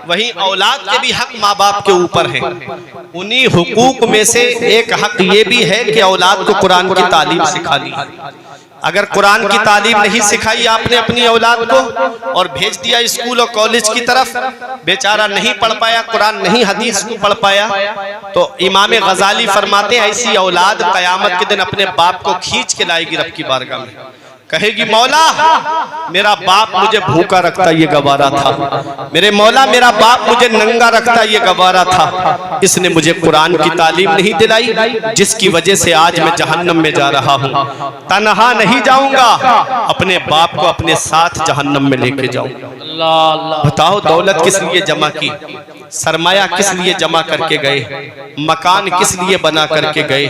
वहीं औलाद के भी हक माँ बाप के ऊपर है। उन्हीं हुकूक में से एक हक ये भी है कि औलाद को कुरान की तालीम सिखानी। अगर कुरान की तालीम नहीं सिखाई आपने अपनी औलाद को और भेज दिया स्कूल और कॉलेज की तरफ, बेचारा नहीं पढ़ पाया, कुरान नहीं हदीस को पढ़ पाया, तो इमाम गजाली फरमाते हैं ऐसी औलाद कयामत के दिन अपने बाप को खींच के लाएगी रब की बारगाह में, कहेगी मौला मेरा बाप मुझे भूखा रखता ये गवारा था, मेरे मौला मेरा बाप मुझे नंगा रखता ये गवारा था, इसने मुझे कुरान की तालीम नहीं दिलाई, जिसकी वजह से आज मैं जहन्नम में जा रहा हूँ। तन्हा नहीं जाऊंगा, अपने बाप को अपने साथ जहन्नम में लेके जाऊंगा। बताओ दौलत किस लिए जमा की, सरमाया किस लिए जमा करके गए, मकान किस लिए बना करके गए,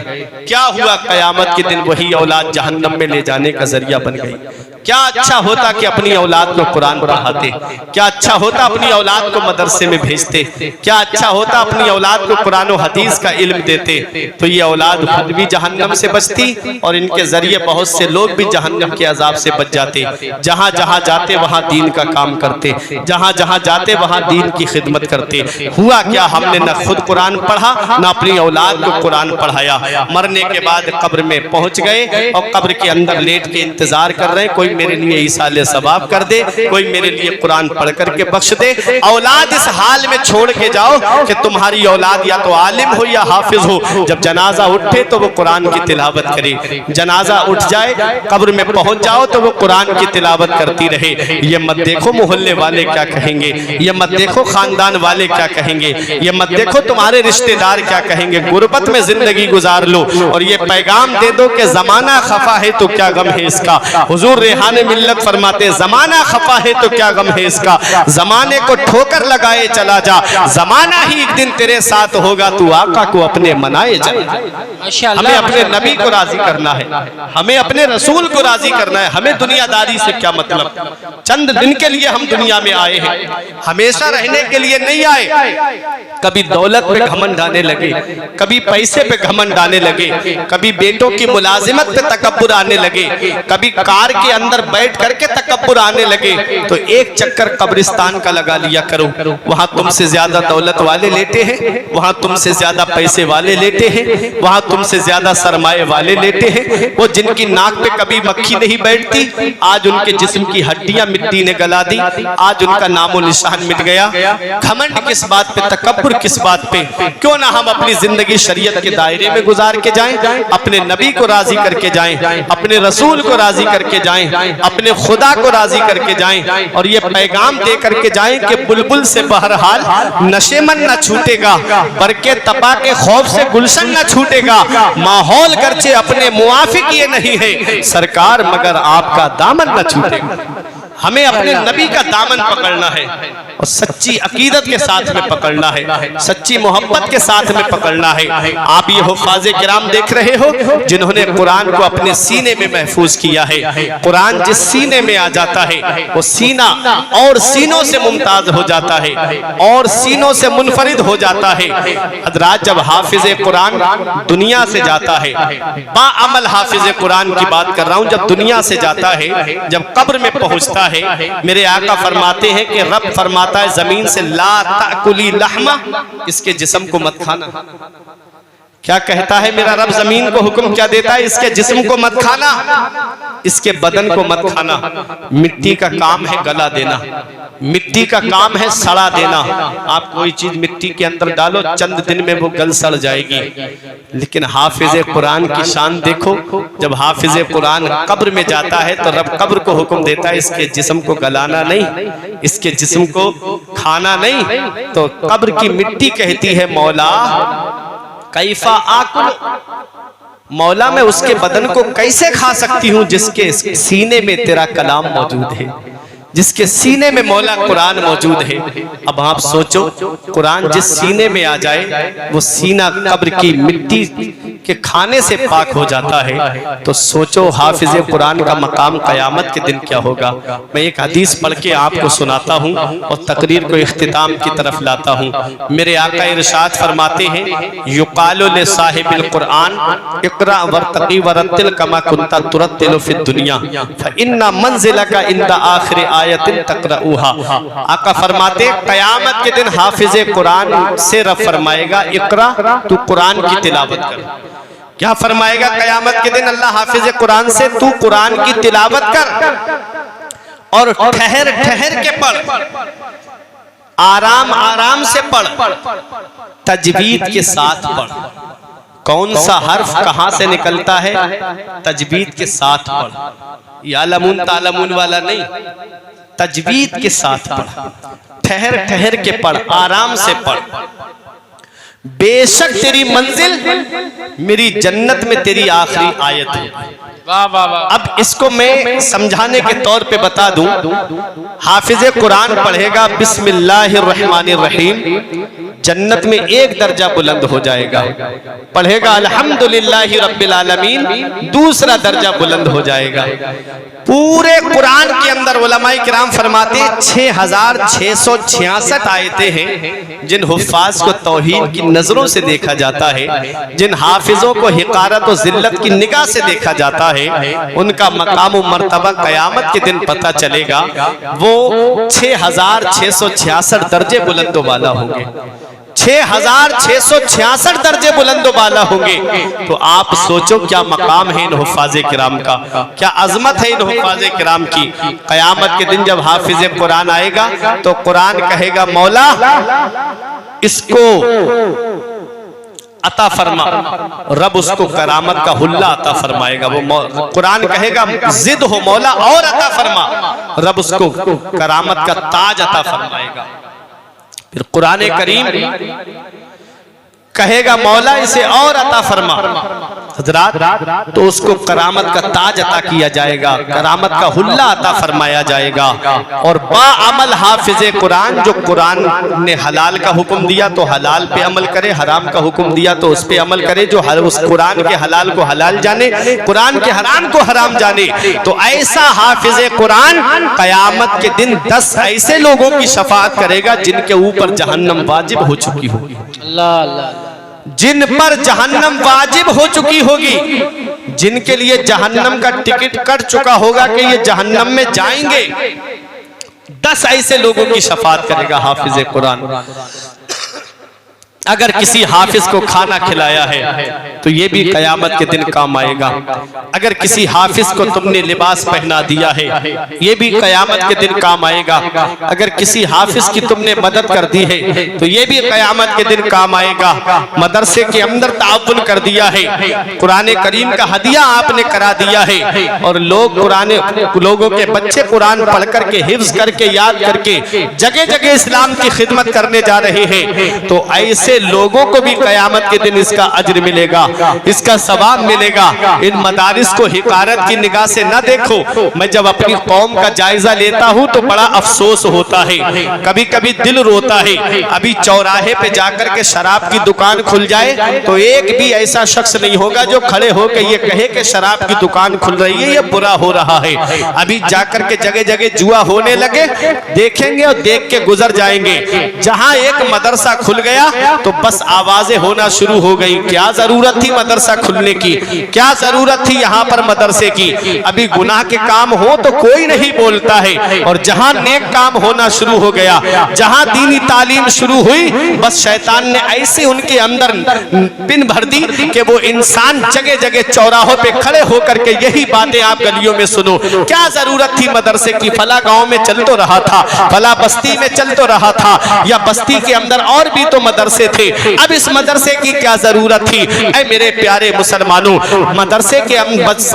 क्या हुआ कयामत के दिन वही औलाद जहन्नम में ले जाने का जरिया बन गई। क्या अच्छा होता कि अपनी औलाद को कुरान पढ़ाते, क्या अच्छा होता अपनी औलाद को मदरसे में भेजते, क्या अच्छा होता अपनी औलाद को कुरान और हदीस का इल्म देते, तो ये औलाद खुद भी जहन्नम से बचती और इनके जरिए बहुत से लोग भी जहन्नम के अजाब से बच जाते। जहां जहां जाते वहां दीन का काम करते, जहां जहां जाते वहां दीन की खिदमत करते। हुआ क्या, हमने न खुद कुरान पढ़ा न अपनी औलाद को कुरान पढ़ाया। मरने के बाद कब्र में पहुंच गए और कब्र के अंदर लेट के इंतजार कर रहे हैं, कोई मेरे लिए ईसाले सवाब कर दे, कोई मेरे लिए कुरान पढ़ करके बख्श दे। औलाद इस हाल में छोड़ के जाओ कि तुम्हारी औलाद या तो आलिम हो या हाफिज हो, जब जनाजा उठे तो वो कुरान की तिलावत करे, जनाजा उठ जाए कब्र में पहुंच जाओ तो वो कुरान की तिलावत करती रहे। ये मत देखो मोहल्ले वाले क्या कहेंगे, ये मत देखो खानदान वाले क्या कहेंगे, ये मत देखो तुम्हारे रिश्तेदार क्या कहेंगे। गुर्बत में जिंदगी गुजार लो और ये पैगाम दे दो कि जमाना खफा है तो क्या गम है इसका। हुजूर रेहाने मिल्लत फरमाते जमाना खफा है तो क्या गम है इसका, जमाने को ठोकर लगाए चला जा, जमाना ही एक दिन तेरे साथ होगा, तू आका को अपने मनाए जा। हमें अपने नबी को राजी करना है, हमें अपने रसूल को राजी करना है। हमें दुनियादारी से क्या मतलब, चंद दिन के लिए हम दुनिया में आए हैं, हमेशा रहने के लिए नहीं आए। कभी दौलत पे घमंड आने लगे, कभी पैसे पे घमंड आने लगे, कभी बेटों की मुलाजिमत पे तकब्बुर आने लगे, कभी कार के अंदर बैठ करके तकब्बुर आने लगे, तो एक चक्कर कब्रिस्तान का लगा लिया करो। वहां तुमसे ज्यादा दौलत वाले लेटे हैं, वहां तुमसे ज्यादा पैसे वाले लेटे हैं, वहां तुमसे ज्यादा सरमाए वाले लेटे हैं। वो जिनकी नाक पे कभी मक्खी नहीं बैठती, आज उनके जिस्म की हड्डियां मिट्टी ने गला दी, आज उनका नामो निशान मिट गया। घमंड किस बात पे, तकब्बुर किस बात पे। क्यों ना हम अपनी जिंदगी शरीयत के दायरे में गुजार के जाएं, अपने नबी को राजी करके जाएं, अपने रसूल को राजी करके जाएं, अपने खुदा को राजी करके जाएं और ये पैगाम दे करके जाएं कि बुलबुल से बहरहाल नशेमन न छूटेगा, बरके तपा के खौफ से गुलशन न छूटेगा, माहौल गर्चे अपने मुआफिक ये नहीं है सरकार मगर आपका दामन न छूटेगा। हमें अपने नबी का दामन पकड़ना है और सच्ची अकीदत के साथ में पकड़ना है, सच्ची मोहब्बत के साथ में पकड़ना है। आप ये हुफ़ाज़े किराम देख रहे हो जिन्होंने कुरान को अपने सीने में महफूज किया है। कुरान जिस सीने में आ जाता है वो सीना और सीनों से मुमताज हो जाता है और सीनों से मुनफरिद हो जाता है। हज़रात जब हाफिज़े कुरान दुनिया से जाता है, बाअमल हाफिज़े कुरान की बात कर रहा हूँ, जब दुनिया से जाता है, जब कब्र में पहुँचता है, मेरे आका फरमाते हैं कि रब फरमाता है जमीन से ला ताकुली लहमा, इसके जिस्म को मत खाना। क्या कहता है मेरा रब? जमीन को हुक्म क्या देता है? इसके जिस्म को मत खाना, इसके बदन को मत खाना। मिट्टी का काम है गला देना, मिट्टी का काम है सड़ा देना। आप कोई चीज मिट्टी के अंदर डालो, चंद दिन में वो गल सड़ जाएगी। लेकिन हाफिज़े कुरान की शान देखो, जब हाफिज़े कुरान कब्र में जाता है तो रब कब्र को हुक्म देता है इसके जिस्म को गलाना नहीं, इसके जिस्म को खाना नहीं। तो कब्र की मिट्टी कहती है मौला कैफा आकुल, मौला मैं उसके बदन को कैसे खा सकती हूँ जिसके सीने में तेरा कलाम मौजूद है, जिसके सीने में मौला कुरान मौजूद है। अब आप सोचो कुरान जिस सीने में आ जाए वो सीना कब्र की मिट्टी के खाने से पाक हो जाता है, तो सोचो हाफिज़े कुरान का मकाम क़यामत के दिन क्या होगा। मैं एक हदीस पढ़ के आपको सुनाता हूँ और तकरीर को इख्तिताम की तरफ लाता हूँ। मेरे आका इरशाद फरमाते हैं युकालु ले साहिबिल कुरान इक़रा वर्तक़ी वरत्तिल कमा कुन्ता तुरत्तिलु फिद दुनिया फ़इन्ना मंज़िलका इंदा आखिर आयतिन तक़रऊहा। आका फरमाते क़यामत के दिन हाफिज़े कुरान से रब फरमाएगा इक़रा, तू कुरान की तिलावत कर। क्या फरमाएगा क़यामत के दिन अल्लाह हाफिज़े कुरान से? तू कुरान की तिलावत कर और ठहर ठहर के पढ़, आराम आराम से पढ़, तजवीद के साथ पढ़। कौन सा हर्फ कहां से निकलता है? तजवीद के साथ पढ़, यालमून तालमून वाला नहीं, तजवीद के साथ पढ़, ठहर ठहर के पढ़, आराम से पढ़। बेशक तेरी मंजिल मेरी जन्नत में तेरी आखिरी आयत है। अब इसको मैं समझाने के तौर पे बता दूं, हाफिज़े कुरान पढ़ेगा बिस्मिल्लाहिर्रहमानिर्रहीम, जन्नत में एक दर्जा बुलंद हो जाएगा। पढ़ेगा अल्हम्दुलिल्लाहि रब्बिल आलमीन, दूसरा दर्जा बुलंद हो जाएगा। पूरे कुरान के अंदर उलमाए किराम फरमाते 6666 आयतें हैं जिन हुफ़ाज़ को तौहीद की नजरों से देखा जाता है, जिन हाफिजों को हिकारत और जिल्लत की निगाह से देखा जाता है, उनका मकाम मर्तबा क़यामत के दिन पता चलेगा। वो 6666 दर्जे बुलंदो वाला होंगे, 6666 दर्जे बुलंदो वाला होंगे। तो आप सोचो क्या मकाम है इन हुफ़ाज़े किराम का, क्या अजमत है इन हुफ़ाज़े किराम की। क़यामत के दिन जब हाफिज़े कुरान आएगा तो कुरान कहेगा मौला इसको अता फरमा, रब उसको करामत का हुल्ला अता फरमाएगा। वो कुरान कहेगा जिद हो मौला और अता फरमा, रब उसको करामत का ताज अता फरमाएगा। फिर कुरान करीम कहेगा मौला इसे और अता फरमा, हजरात तो उसको करामत का ताज अता किया जाएगा, करामत का हुल्ला अता फरमाया जाएगा। और बाअमल हाफिज़े कुरान, जो कुरान ने हलाल का हुक्म दिया तो हलाल पे अमल करे, हराम का हुक्म दिया तो उस पे अमल करे, जो उस कुरान के हलाल को हलाल जाने, कुरान के हराम को हराम जाने। तो ऐसा हाफिज़े कुरान क़यामत के दिन 10 ऐसे लोगों की शफाअत करेगा जिनके ऊपर जहन्नम वाजिब हो चुकी होगी, जिन पर जहन्नम वाजिब हो चुकी होगी, जिनके लिए जहन्नम का टिकट कट चुका होगा कि ये जहन्नम में जाएंगे। 10 ऐसे लोगों की शफाअत करेगा हाफिज़े कुरान। अगर किसी हाफिज को खाना खिलाया है तो ये भी कयामत के दिन काम आएगा। अगर किसी हाफिज को तुमने लिबास पहना दिया है ये भी कयामत के दिन काम आएगा। अगर किसी हाफिज की तुमने मदद कर दी है तो ये भी कयामत के दिन काम आएगा। मदरसे के अंदर ताउन कर दिया है, कुरान करीम का हदिया आपने करा दिया है और लोगों के बच्चे कुरान पढ़ करके हिफ्ज करके याद करके जगह जगह इस्लाम की खिदमत करने जा रहे हैं, तो ऐसे लोगों को भी कयामत के दिन इसका अज्र मिलेगा, इसका सवाब मिलेगा। इन मदारिस को हिकारत की निगाह से न देखो। मैं जब अपनी कौम का जायजा लेता हूं तो बड़ा अफसोस होता है, कभी कभी दिल रोता है। अभी चौराहे पे जाकर के शराब की दुकान खुल जाए तो एक भी ऐसा शख्स नहीं होगा जो खड़े होकर ये कहे कि शराब की दुकान खुल रही है, ये बुरा हो रहा है। अभी जाकर के जगह जगह जुआ होने लगे, देखेंगे और देख के गुजर जाएंगे। जहां एक मदरसा खुल गया तो बस आवाजें होना शुरू हो गई, क्या जरूरत थी मदरसा खुलने की, क्या जरूरत थी यहाँ पर मदरसे की। अभी गुनाह के काम हो तो कोई नहीं बोलता है, और जहां नेक काम होना शुरू हो गया, जहां दीनी तालीम शुरू हुई, बस शैतान ने ऐसे उनके अंदर पिन भर दी कि वो इंसान जगह जगह चौराहों पे खड़े होकर के यही बातें आप गलियों में सुनो। क्या जरूरत थी मदरसे की, फला गांव में चल तो रहा था, फला बस्ती में चल तो रहा था, या बस्ती के अंदर और भी तो मदरसे थे, अब इस मदरसे की क्या जरूरत थी। ऐ मेरे प्यारे मुसलमानों, मदरसे के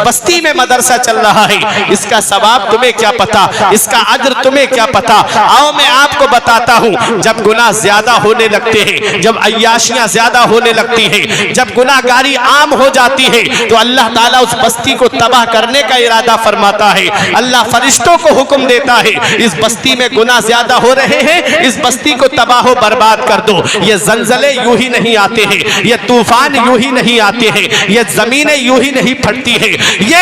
बस्ती में मदरसा चल रहा है, इसका सवाब तुम्हें क्या पता, इसका अज्र तुम्हें क्या पता। आओ मैं आपको बताता हूं, जब गुनाह ज्यादा होने लगते हैं, जब अय्याशियां ज्यादा होने लगती हैं, जब गुनाहगारी आम हो जाती है, तो अल्लाह ताला उस बस्ती को तबाह करने का इरादा फरमाता है। अल्लाह फरिश्तों को हुक्म देता है, इस बस्ती में गुनाह ज्यादा हो रहे हैं, इस बस्ती को तबाह बर्बाद कर दो। ये जलजले यूं ही नहीं आते हैं, ये तूफान यूं ही नहीं आते हैं, ये जमीनें यूं ही नहीं फटती है, ये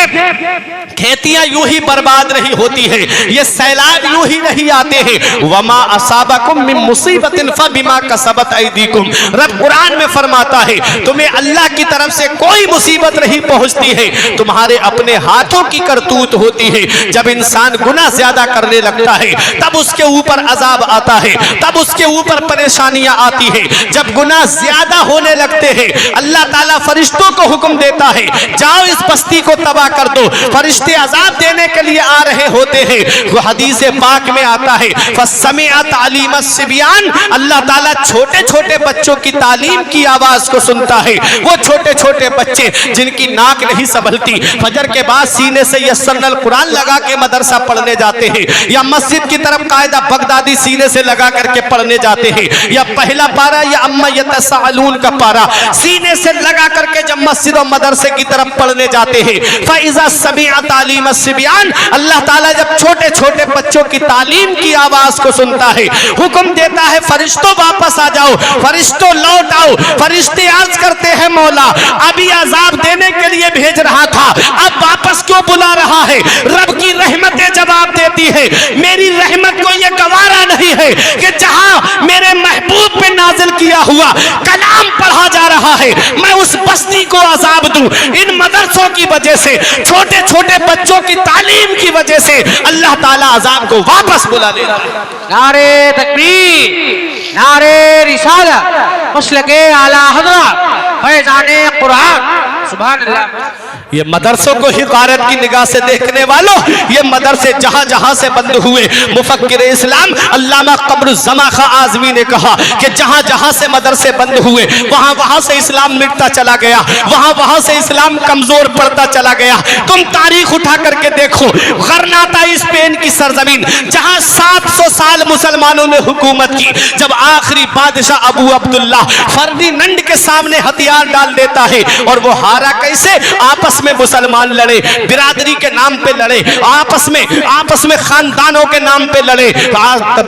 खेतियां यूं ही बर्बाद नहीं होती है, ये सैलाब यूं ही नहीं आते हैं। वमा असाबकुम मिन मुसीबतिन फबिमा कसबत ऐदीकुम, रब कुरान में फरमाता है तुम्हें अल्लाह की तरफ से कोई मुसीबत नहीं पहुंचती है, तुम्हारे अपने हाथों की करतूत होती है। जब इंसान गुनाह ज्यादा करने लगता है तब उसके ऊपर अजाब आता है, तब उसके ऊपर परेशानियां आती है। जब गुनाह ज्यादा होने लगते हैं, अल्लाह ताला फरिश्तों को हुक्म देता है जाओ इस बस्ती को तबाह कर दो। फरिश्ते अजाब देने के लिए आ रहे होते हैं। वो हदीस पाक में आता है फसमिअ तालीम अस्सिबियान, अल्लाह ताला छोटे छोटे बच्चों की तालीम की आवाज को सुनता है। वो छोटे छोटे बच्चे जिनकी नाक नहीं संभलती, फजर के बाद सीने से यस्सरनल कुरान लगा के मदरसा पढ़ने जाते हैं, या मस्जिद की तरफ कायदा बगदादी सीने से लगा करके पढ़ने जाते हैं, या पहला पारा या अम्मा यतसालून का पारा सीने से लगा करके जब मस्जिद और मदरसे की तरफ पढ़ने जाते हैं, फइज़ा समिअ तालीम अस्सिबियान, अल्लाह ताला जब छोटे छोटे बच्चों की तालीम की आवाज को सुनता है, हुक्म देता है फरिश्तों वापस आ जाओ, फरिश्तों लौट आओ। फरिश्ते अर्ज करते हैं मौला अभी अजाब देने के लिए भेज रहा था, अब वापस क्यों बुला रहा है। रब की रहमतें जवाब देती है मेरी रहमत को यह गवारा नहीं है कि जहां मेरे महबूब पे नाजिल किया हुआ कलाम पढ़ा जा रहा है मैं उस बस्ती को अजाब दूं। इन मदरसों की वजह से, छोटे छोटे बच्चों की तालीम की वजह से अल्लाह ताला अजाब को वापस बुला लेता है। नारे तकबीर, नारे रिसालत, मसलके आला हज़रत, फैज़ाने कुरान, सुभान अल्लाह। ये मदरसों को हिकारत की निगाह से देखने वालों, ये मदरसे जहां जहां से बंद हुए, मुफक्किर इस्लाम अल्लामा क़मरुज़्ज़मा आज़मी ने कहा कि जहां जहां से मदरसे बंद हुए वहां वहां से इस्लाम मिटता चला गया, वहां वहां से इस्लाम कमजोर पड़ता चला गया। तुम तारीख उठा करके देखो, गरनाता स्पेन की सरजमीन जहां 700 साल मुसलमानों ने हुकूमत की, जब आखिरी बादशाह अबू अब्दुल्ला फर्दिनंद के सामने हथियार डाल देता है, और वो हारा कैसे, आपस में मुसलमान लड़े, बिरादरी के नाम पे लड़े, आपस में खानदानों के नाम पे लड़े।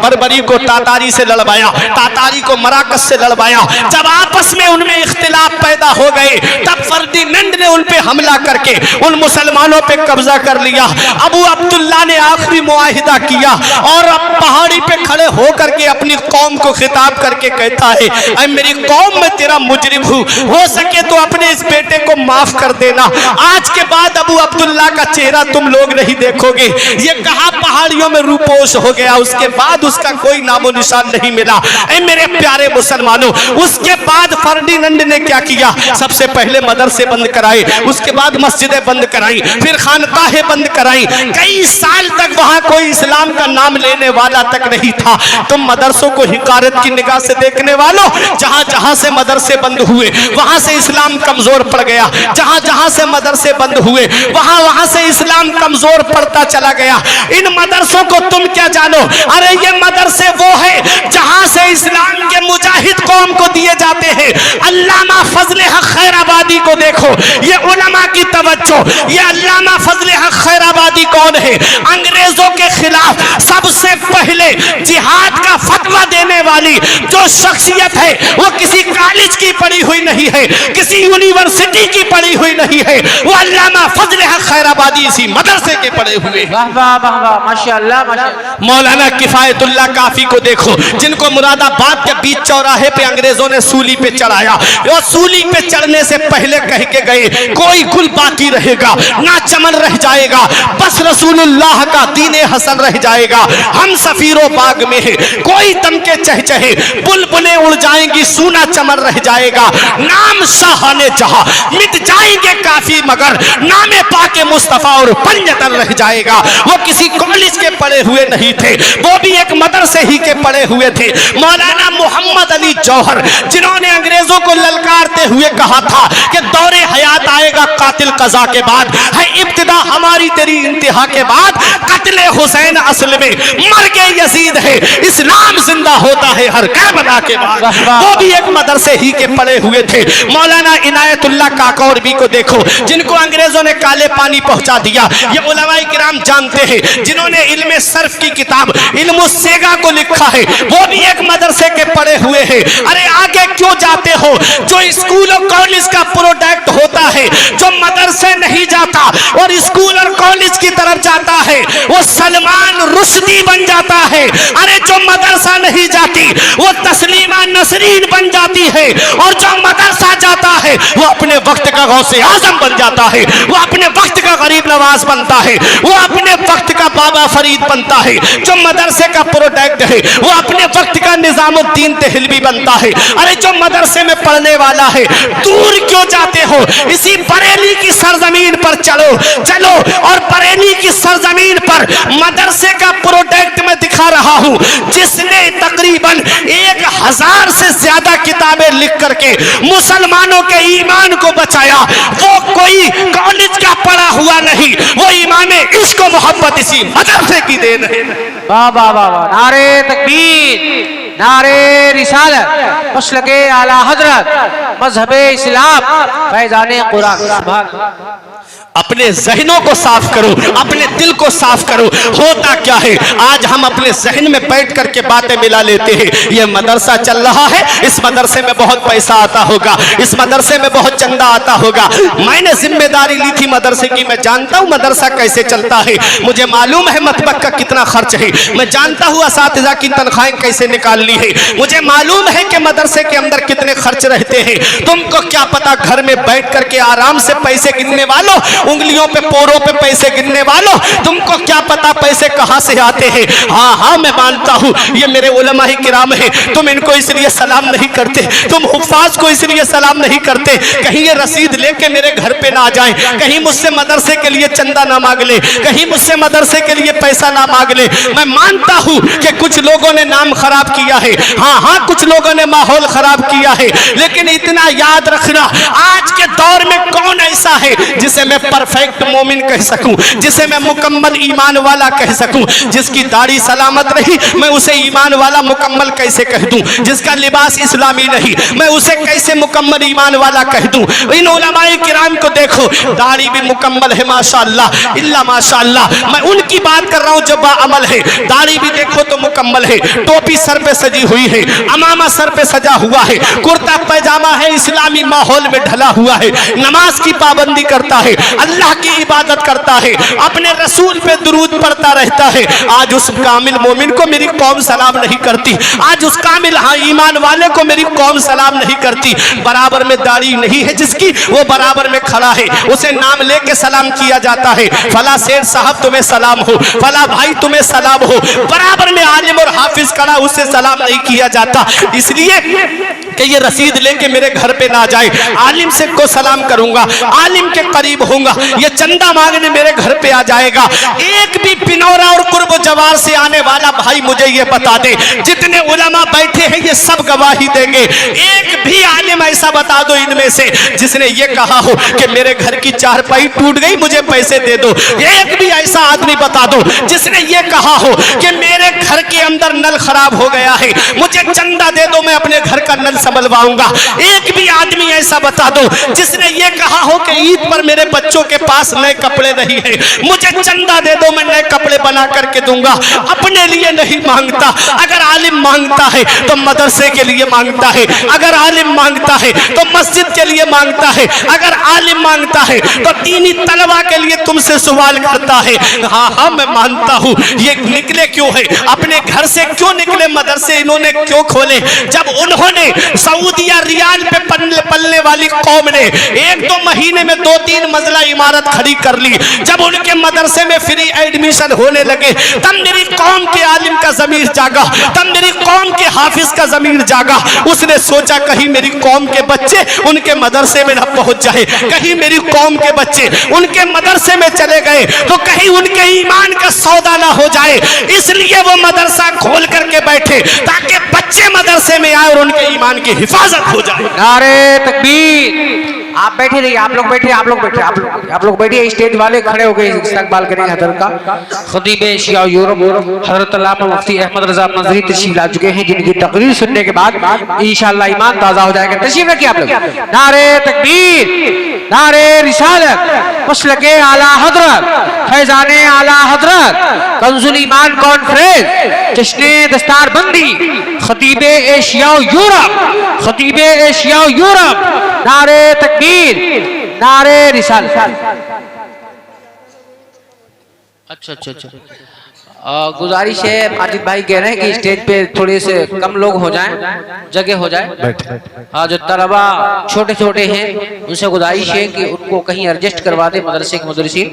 बर्बरी को तातारी से लड़वाया, तातारी को मराकस से लड़वाया। जब आपस में उनमें इख्तिलाफ पैदा हो गए तब फर्दिनंद ने उन पे हमला करके उन मुसलमानों पे कब्जा कर लिया। अबू अब्दुल्ला ने आखिरी मुआहिदा किया और अब पहाड़ी पे खड़े होकर के अपनी कौम को खिताब करके कहता है ऐ मेरी कौम, मैं तेरा मुजरिम हूँ, हो सके तो अपने इस बेटे को माफ कर देना। आज के बाद अबू अब्दुल्ला का चेहरा तुम लोग नहीं देखोगे। ये कहा पहाड़ियों में रूपोश हो गया, उसके बाद उसका कोई नामो निशान नहीं मिला। ऐ मेरे प्यारे मुसलमानों, उसके बाद फर्डिनेंड ने क्या किया? सबसे पहले मदरसे बंद कराए, उसके बाद मस्जिदें बंद कराई, फिर खानकाहें बंद कराई। कई साल तक वहां कोई इस्लाम का नाम लेने वाला तक नहीं था। तुम मदरसों को हिकारत की निगाह से देखने वालों, जहां जहां से मदरसे बंद हुए वहां से इस्लाम कमजोर पड़ गया। जहां जहां से मदरसे बंद हुए वहां वहां से इस्लाम कमजोर पड़ता चला गया। इन मदरसों को तुम क्या जानो? अरे ये मदरसे वो है जहां से इस्लाम के मुजाहिद कौम को दिए जाते हैं। अल्लामा फजले हक खैराबादी को देखो, ये उलमा की तवज्जो। ये अल्लामा फजले हक खैराबादी कौन है? अंग्रेजों के खिलाफ सबसे पहले जिहाद का फतवा देने वाली जो शख्सियत है वो किसी कॉलेज की पढ़ी हुई नहीं है, किसी यूनिवर्सिटी की पढ़ी हुई नहीं है, वो अल्लामा फजले हक खैराबादी इसी मदरसे के पढ़े हुए। वाह वाह वाह वाह, माशाअल्लाह माशाअल्लाह। मौलाना किफायतुल्लाह काफी को देखो, जिनको मुरादाबाद के बीच चौराहे पे अंग्रेजों ने सूली पे चढ़ाया। और सूली पे चढ़ने से पहले कह के गए, कोई गुल बाकी रहेगा ना चमन रह जाएगा, बस रसूलुल्लाह का दीने हसन रह जाएगा। हम सफीरो बाग में है, कोई दम के चहचहे, बुलबुलें उड़ जाएंगी, सूना चमन रह जाएगा। नाम शाहाने जहां मिट जाएंगे काफी, मगर नामे पाके मुस्तफा और पंजतन रह जाएगा। वो किसी कॉलेज के पढ़े हुए नहीं थे, वो भी एक मदरसे ही के पढ़े हुए थे। मौलाना मोहम्मद अली जौहर, जिन्होंने अंग्रेजों को ललकारते हुए कहा था कि दौरे हयात आएगा कातिल कजा के बाद, है इब्तिदा हमारी तेरी इंतहा के बाद। कत्ले हुसैन असल में मर्गे यजीद है, इस्लाम जिंदा होता है हर करबला के बाद। वो भी एक मदरसे ही के पढ़े हुए थे। मौलाना इनायतुल्लाह काकौरबी को देखो, जिनको अंग्रेजों ने काले पानी पहुंचा दिया। ये उलमाए किराम जानते हैं, जिन्होंने इल्मे सर्फ की किताब इल्मु सेगा को लिखा है, वो भी एक मदरसे के पढ़े हुए हैं। अरे आगे क्यों जाते हो? जो स्कूल और कॉलेज का प्रोडक्ट होता है, जो मदरसे नहीं जाता और स्कूल और कॉलेज की तरफ जाता है, वो सलमान रुश्दी बन जाता है। अरे जो मदरसा नहीं जाती वो तस्लीमा नसरीन बन जाती है, और जो मदरसा जाता है वो अपने वक्त का गौसे आजम बन जाता है, वो अपने वक्त का गरीब नवाज बनता है, वो अपने वक्त का बाबा फरीद बनता है। जो मदरसे का प्रोडक्ट है वो अपने वक्त का निजामुद्दीन देहलवी बनता है। अरे जो मदरसे में पढ़ने वाला है, दूर क्यों जाते हो? इसी बरेली की सरजमीन पर चलो चलो, और बरेली की सरजमीन पर मदरसे का प्रोडक्ट मैं दिखा रहा हूं, जिसने तकरीबन 1000 से ज्यादा किताबें लिख करके मुसलमानों के ईमान को बचाया। वो कोई कॉलेज का पढ़ा हुआ नहीं, वो इमाम इश्क और मोहब्बत इसी मदरसे की देन है। वाह वाह वाह वाह, नारे तकबीर, नारे रिसालत, मसलके आला हजरत, मजहबे इस्लाम, फैजाने कुरान। सुभान। अपने जहनों को साफ करो, अपने दिल को साफ करो। होता क्या है, आज हम अपने जहन में बैठ करके बातें मिला लेते हैं। ये मदरसा चल रहा है, इस मदरसे में बहुत पैसा आता होगा, इस मदरसे में बहुत चंदा आता होगा। मैंने जिम्मेदारी ली थी मदरसे की, मैं जानता हूँ मदरसा कैसे चलता है, मुझे मालूम है मतबक का कितना खर्च है, मैं जानता हूँ असातिज़ा की तनख्वाहें कैसे निकाल ली है, मुझे मालूम है कि मदरसे के अंदर कितने खर्च रहते हैं। तुमको क्या पता, घर में बैठ करके आराम से पैसे गिनने वालों, उंगलियों पे पोरों पे पैसे गिनने वालों, तुमको क्या पता पैसे कहां से आते हैं। हाँ हाँ, मैं मानता हूं ये मेरे उलमाए किराम है, तुम इनको इसलिए सलाम नहीं करते, तुम हुफ्फाज को इसलिए सलाम नहीं करते, कहीं ये रसीद लेके मेरे घर पे ना आ जाएं, कहीं मुझसे मदरसे के लिए चंदा ना मांग ले, कहीं मुझसे मदरसे के लिए पैसा ना मांग ले। मैं मानता हूं कि कुछ लोगों ने नाम खराब किया है, हाँ हाँ, कुछ लोगों ने माहौल खराब किया है, लेकिन इतना याद रखना, आज के दौर में कौन ऐसा है जिसे मैं परफेक्ट मोमिन कह सकूं, जिसे मैं मुकम्मल ईमान वाला कह सकूं। जिसकी दाढ़ी सलामत रही मैं उसे ईमान वाला मुकम्मल कैसे कह दूं, जिसका लिबास इस्लामी नहीं मैं उसे कैसे मुकम्मल ईमान वाला कह दूं। इन उलमाए किराम को देखो, दाढ़ी भी मुकम्मल है माशाअल्लाह इल्ला माशाअल्लाह, मैं उनकी बात कर रहा हूं जो बाअमल है। दाढ़ी भी देखो तो मुकम्मल है, टोपी सर पे सजी हुई है, अमामा सर पे सजा हुआ है, कुर्ता पैजामा है, इस्लामी माहौल में ढला हुआ है, नमाज की पाबंदी करता है। अल्लाह की इबादत करता है, अपने रसूल पे दुरूद पढ़ता रहता है। आज उस कामिल मोमिन को मेरी कौम सलाम नहीं करती, आज उस कामिल ईमान वाले को मेरी कौम सलाम नहीं करती। बराबर में दाढ़ी नहीं है जिसकी, वो बराबर में खड़ा है, उसे नाम लेके सलाम किया जाता है। फला सेठ साहब तुम्हें सलाम हो, फला भाई तुम्हें सलाम हो। बराबर में आलिम और हाफिज खड़ा, उससे सलाम नहीं किया जाता। इसलिए कि ये रसीद लेके मेरे घर पे ना जाए, आलिम से को सलाम करूंगा, आलिम के करीब होऊंगा। ये चंदा मांगने मेरे घर पे आ जाएगा। एक भी पिनौरा और कुर्ब जवार से आने वाला भाई मुझे ये बता दे, जितने उलमा बैठे हैं ये सब गवाही देंगे, एक भी आलिम ऐसा बता दो इनमें से जिसने ये कहा हो कि मेरे घर की चारपाई टूट गई मुझे पैसे दे दो। एक भी ऐसा आदमी बता दो जिसने ये कहा हो कि मेरे घर के अंदर नल खराब हो गया है, मुझे चंदा दे दो, मैं अपने घर का नल संभलवाऊंगा। एक भी आदमी ऐसा बता दो जिसने ये कहा हो कि ईद पर मेरे बच्चों के पास नए कपड़े नहीं है, मुझे चंदा दे दो, मैं नए कपड़े बना करके दूंगा। अपने लिए नहीं मांगता। अगर आलिम मांगता है तो मदरसे के लिए मांगता है, अगर आलिम मांगता है तो मस्जिद के लिए मांगता है, अगर आलिम मांगता है तो दीनी तलबा के लिए तुमसे सवाल करता है। हाँ हाँ मैं मानता हूँ। ये निकले क्यों है, अपने घर से क्यों निकले, मदरसे इन्होंने क्यों खोले? जब उन्होंने सऊदिया रियाल पे पलने वाली कौम ने 1-2 महीने में 2-3 मंजिला इमारत खड़ी कर ली, जब उनके मदरसे में फ्री एडमिशन होने लगे, तब मेरी कौम के आलिम का ज़मीर जागा, तब मेरी कौम के हाफिज का ज़मीर जागा। उसने सोचा कहीं मेरी कौम के बच्चे उनके मदरसे में न पहुंच जाए, कहीं मेरी कौम के बच्चे उनके मदरसे में चले गए तो कहीं उनके ईमान का सौदा ना हो जाए। इसलिए वो मदरसा खोल करके बैठे ताकि बच्चे मदरसे में आए और उनके ईमान की हिफाजत हो जाए। नारे तकबीर। आप बैठे रहिए, आप लोग बैठे, आप लोग बैठे, आप लोग बैठिए। स्टेज वाले खड़े हो गए, इस्तकबाल करेंगे हजरत का। खतीब एशिया यूरोप हजरत अल्लामा मुफ्ती अहमद रजा मंजरी तशरीफ ला चुके हैं, जिनकी तकरीर सुनने के बाद इंशाअल्लाह ईमान ताज़ा हो जाएगा। तशरीफ रखिए आप लोग। नारे तकबीर, नारे रिसालत, मसलके आला हजरत, फैजाने आला हजरत, कंजुल ईमान कॉन्फ्रेंस, जश्ने दस्तारबंदी, खतीब एशिया यूरोप, खतीब एशिया यूरोप। नारे तकबीर, नारे रिसालत। अच्छा। गुजारिश है, माजिद भाई कह रहे हैं कि स्टेज पे थोड़े से कम लोग हो जाएं, जगह हो जाए। जो तलबा छोटे छोटे हैं उनसे गुजारिश है कि उनको कहीं एडजस्ट करवा दे मदरसे के मुदर्रिसीन।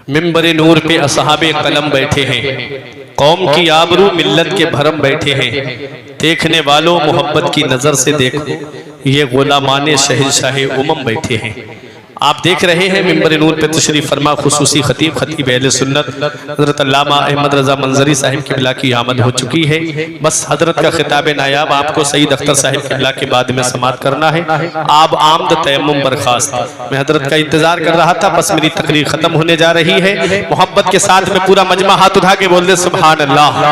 मिंबर नूर पे असहाबे कलम बैठे हैं, कौम की आबरू मिल्लत के भरम बैठे हैं। देखने वालों मोहब्बत की नजर से देखो, ये गुलामाने शहंशाहे उमम बैठे हैं। आप देख रहे हैं मिंबर नूर पे तशरीफ फरमा खुसूसी खतीब अहले सुन्नत हजरत अल्लामा अहमद रजा मंजरी साहिब किबला की आमद हो चुकी है। बस हजरत का खिताब नायाब आपको सईद अख्तर साहिब किबला के बाद में समात करना है। आप आमद तयम्मुम बर्खास्त। मैं हजरत का इंतजार कर रहा था, बस मेरी तकरीर खत्म होने जा रही है। मोहब्बत के साथ में पूरा मजमा हाथ उठा के बोल दे सुभान अल्लाह,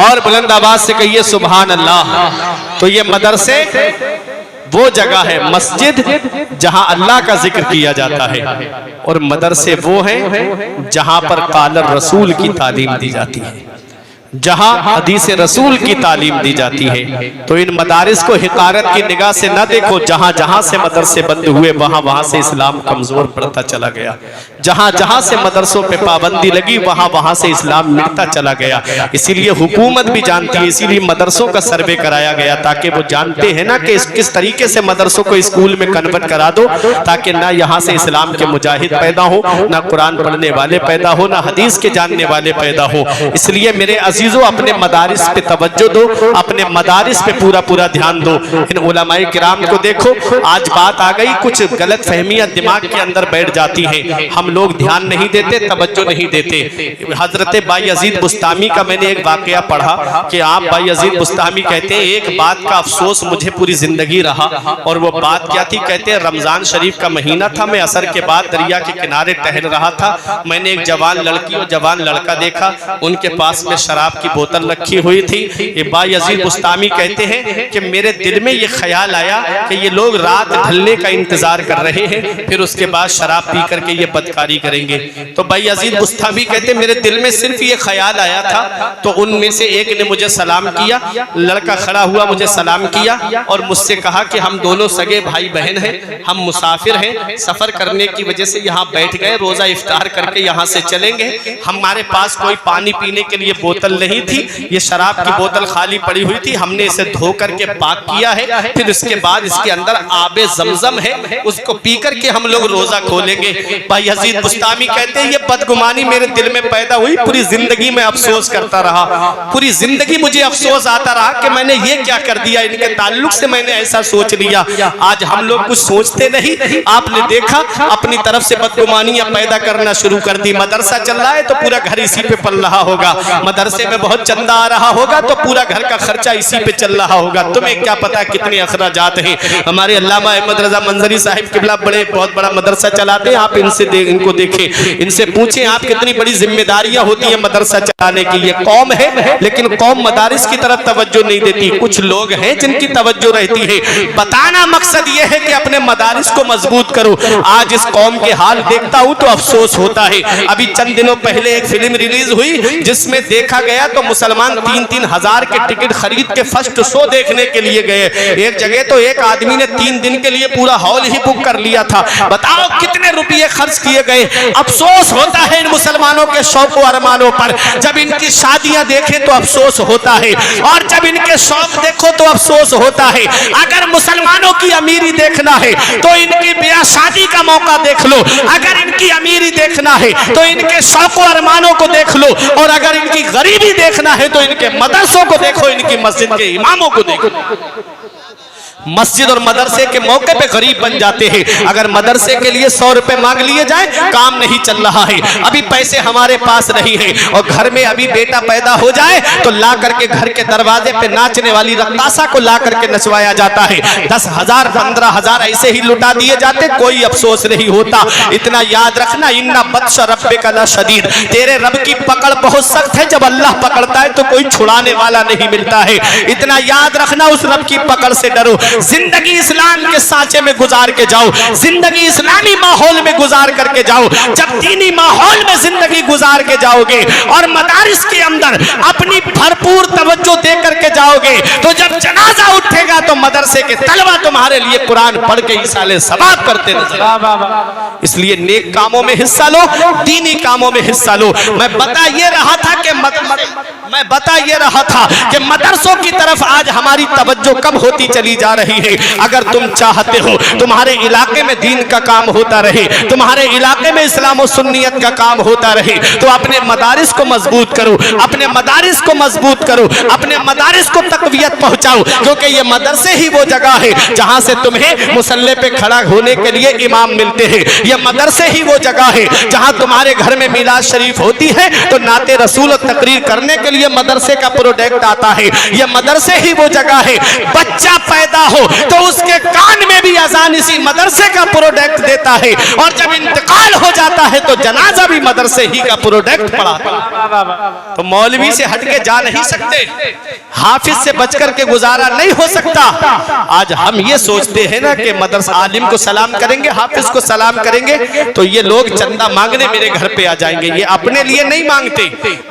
और बुलंद आवाज से कहिए सुभान अल्लाह। तो ये मदरसे वो जगह है, मस्जिद जहां अल्लाह का जिक्र किया जाता है, और मदरसे वो हैं जहां पर कालर रसूल की तालीम दी जाती है, जहां हदीस रसूल की तालीम दी जाती है। तो इन मदारिस को हिकारत की निगाह से न देखो। जहां जहां से मदरसे बंद हुए वहां वहां से इस्लाम कमजोर पड़ता चला गया, जहां जहां से मदरसों पे पाबंदी लगी वहां वहां से इस्लाम मिटता चला गया। इसीलिए हुकूमत भी जानती है, इसीलिए मदरसों का सर्वे कराया गया, ताकि वो जानते हैं ना कि किस तरीके से मदरसों को स्कूल में कन्वर्ट करा दो, ताकि ना यहाँ से इस्लाम के मुजाहिद पैदा हो, ना कुरान पढ़ने वाले पैदा हो, ना हदीस के जानने वाले पैदा हो। इसलिए मेरे अजीजों, अपने मदारिस पे तवज्जो दो, अपने मदारिस पे पूरा पूरा ध्यान दो। इन उलमाए किराम को देखो, आज बात आ गई, कुछ गलत फहमियां दिमाग के अंदर बैठ जाती हैं, हम लोग ध्यान नहीं देते, तवज्जो नहीं देते। हजरत बायजीद बुस्तामी का मैंने एक वाकया पढ़ा कि आप बायजीद बुस्तामी कहते हैं, एक बात का अफसोस मुझे पूरी जिंदगी रहा, और वो बात क्या थी? कहते हैं रमजान शरीफ का महीना था, मैं असर के बाद दरिया के किनारे टहल रहा था, मैंने एक जवान लड़की और जवान लड़का देखा, उनके पास में शराब शराब की बोतल रखी हुई थी। ये बायजीद बुस्तामी कहते हैं कि मेरे दिल में ये ख्याल आया कि ये लोग रात ढलने का इंतजार कर रहे हैं, फिर उसके बाद शराब पी करके ये बदकारी करेंगे। तो बायजीद बुस्तामी कहते मेरे दिल में सिर्फ ये ख्याल आया था, तो उनमें से एक ने मुझे सलाम किया, लड़का खड़ा हुआ मुझे सलाम किया और मुझसे कहा कि हम दोनों सगे भाई बहन हैं, हम मुसाफिर हैं, सफर करने की वजह से यहाँ बैठ गए, रोजा इफ्तार करके यहाँ से चलेंगे। हमारे पास कोई पानी पीने के लिए बोतल नहीं थी, ये शराब की बोतल खाली पड़ी हुई थी, हमने इसे धो करके पाक किया है, फिर उसके बाद इसके अंदर आबे जमजम है, उसको पी करके हम लोग रोजा खोलेंगे। भाई यजीद बुस्तामी कहते हैं ये बदगुमानी मेरे दिल में पैदा हुई, पूरी जिंदगी में अफसोस करता रहा, पूरी जिंदगी मुझे अफसोस आता रहा कि मैंने ये क्या कर दिया, इनके ताल्लुक से मैंने ऐसा सोच लिया। आज हम लोग कुछ सोचते नहीं, आपने देखा अपनी तरफ से बदगुमानियां पैदा करना शुरू कर दी। मदरसा चल रहा है तो पूरा घर इसी पे पल रहा होगा, मदरसे में बहुत चंदा आ रहा होगा तो पूरा घर का खर्चा इसी पे चल रहा होगा। तुम्हें क्या पता कितने अखराजात हैं। हमारे अल्लामा अहमद रजा मंजरी साहिब किबला बड़े बहुत बड़ा मदरसा चलाते हैं, आप इनको देखें, इनसे पूछें आप कितनी बड़ी जिम्मेदारियां होती हैं मदरसा चलाने की। ये कौम है लेकिन कौम मदारिस की तरफ तवज्जो नहीं देती, कुछ लोग हैं जिनकी तवज्जो रहती है। बताना मकसद ये है कि अपने मदारिस को मजबूत करो। आज इस कौम के हाल देखता हूं तो अफसोस होता है। अभी चंद दिनों पहले एक फिल्म रिलीज हुई जिसमें देखा गया तो मुसलमान 3-3 हजार के टिकट खरीद के फर्स्ट शो देखने के लिए गए। एक जगह तो एक आदमी ने 3 दिन के लिए पूरा हॉल ही बुक कर लिया था। बताओ कितने रुपये खर्च किए गए। अफसोस होता है इन मुसलमानों के शौक व अरमानों पर। जब इनकी शादियां देखें तो अफसोस होता है, और जब इनके शौक देखो तो अफसोस होता है। अगर मुसलमानों की अमीरी देखना है तो इनकी ब्याह शादी का मौका देख लो, अगर इनकी अमीरी देखना है तो इनके शौक व अरमानों को देख लो, और अगर इनकी गरीबी देखना है तो इनके मदरसों को देखो, इनकी मस्जिद के इमामों को देखो। मस्जिद और मदरसे के मौके पे गरीब बन जाते हैं। अगर मदरसे के लिए 100 रुपए मांग लिए जाए, काम नहीं चल रहा है, अभी पैसे हमारे पास नहीं है, और घर में अभी बेटा पैदा हो जाए तो ला करके घर के दरवाजे पे नाचने वाली रक्कासा को ला करके नचवाया जाता है। 10,000 15,000 ऐसे ही लुटा दिए जाते, कोई अफसोस नहीं होता। इतना याद रखना, इन्ना बत्श रब्बिका लशदीद, तेरे रब की पकड़ बहुत सख्त है। जब अल्लाह पकड़ता है तो कोई छुड़ाने वाला नहीं मिलता है। इतना याद रखना, उस रब की पकड़ से डरो। जिंदगी इस्लाम के सांचे में गुजार के जाओ, जिंदगी इस्लामी माहौल में गुजार करके जाओ। जब दीनी माहौल में जिंदगी गुजार के जाओगे और मदारिस के अंदर अपनी भरपूर तवज्जो दे करके जाओगे, तो जब जनाजा उठेगा तो मदरसे के तलबा तुम्हारे लिए कुरान पढ़ के इसाले सवाब करते नजर। इसलिए नेक कामों में हिस्सा लो, दीनी कामों में हिस्सा लो। मैं बता ये रहा था कि मदरसों की तरफ आज हमारी तवज्जो कम होती चली जा रही है। अगर तुम चाहते हो तुम्हारे इलाके में दीन का काम होता रहे, तुम्हारे इलाके में इस्लाम और सुन्नियत का काम होता रहे, तो अपने मदारिस को मजबूत करो, अपने मदारिस को मजबूत करो, अपने मदारिस को तकवीयत पहुंचाओ। क्योंकि ये मदरसे ही वो जगह है जहां से तुम्हें मुसल्ले पे खड़ा होने के लिए इमाम मिलते हैं। ये मदरसे ही वो जगह है जहां तुम्हारे घर में मिलाद शरीफ होती है तो नाते रसूल और तकरीर करने के लिए मदरसे का प्रोडक्ट आता है। ये मदरसे ही वो जगह है, बच्चा पैदा हो तो उसके कान में भी अजान इसी मदरसे का प्रोडक्ट देता है, और जब इंतकाल हो जाता है तो जनाजा भी मदरसे ही का प्रोडक्ट पढ़ाता है। तो मौलवी से हटके जा नहीं सकते, हाफिज से बचकर के गुजारा नहीं हो सकता। आज हम ये सोचते हैं ना कि मदरसा आलिम को सलाम करेंगे, हाफिज को सलाम करेंगे तो ये लोग चंदा मांगने मेरे घर पे आ जाएंगे। ये अपने लिए नहीं मांगते,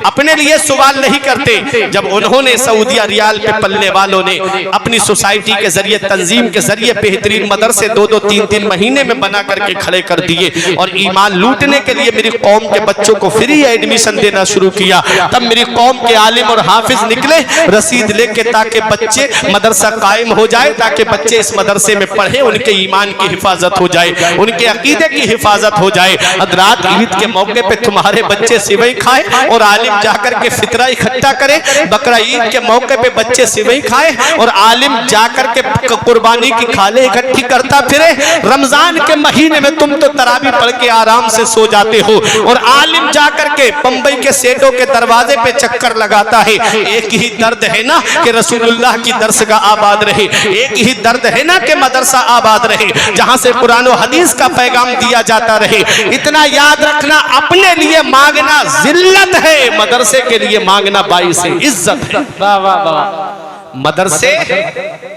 अपने लिए सवाल नहीं करते। जब उन्होंने सऊदिया रियाल पे पलने वालों ने अपनी सोसाइटी के जरिए, तंजीम के जरिए बेहतरीन मदरसे 2-2 3-3 महीने में बना करके खड़े कर दिए और ईमान लूटने के लिए मेरी कौम के बच्चों को फ्री एडमिशन देना शुरू किया, तब मेरी कौम के आलिम और हाफिज निकले रसीद लेके, ताकि बच्चे मदरसा कायम हो जाए, ताकि बच्चे इस मदरसे में पढ़े, उनके ईमान की हिफाजत हो जाए, उनके अकीदे की हिफाजत हो जाए। रात ईद के मौके पे तुम्हारे बच्चे सिवई खाए और आलिम जाकर के फितरा इकट्ठा करे, बकरा ईद के मौके पे बच्चे सिवई खाए और आलिम जाकर के कुर्बानी की खाले इकट्ठी करता फिरे। रमजान के महीने में तुम तो तरावी पढ़ के आराम से सो जाते हो और आलिम जाकर के बंबई के सेठों के दरवाजे पे चक्कर लगाता है। एक ही दर्द है ना कि रसूलुल्लाह की दरसगाह आबाद रहे, एक ही दर्द है ना कि मदरसा आबाद रहे जहां से कुरान और हदीस का पैगाम दिया जाता रहे। इतना याद रखना, अपने लिए मांगना जिल्लत है, मदरसे के लिए मांगना बाइस है, इज्जत है। वाह वाह वाह। मदरसे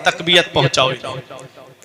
तकबीयत पहुंचाओ,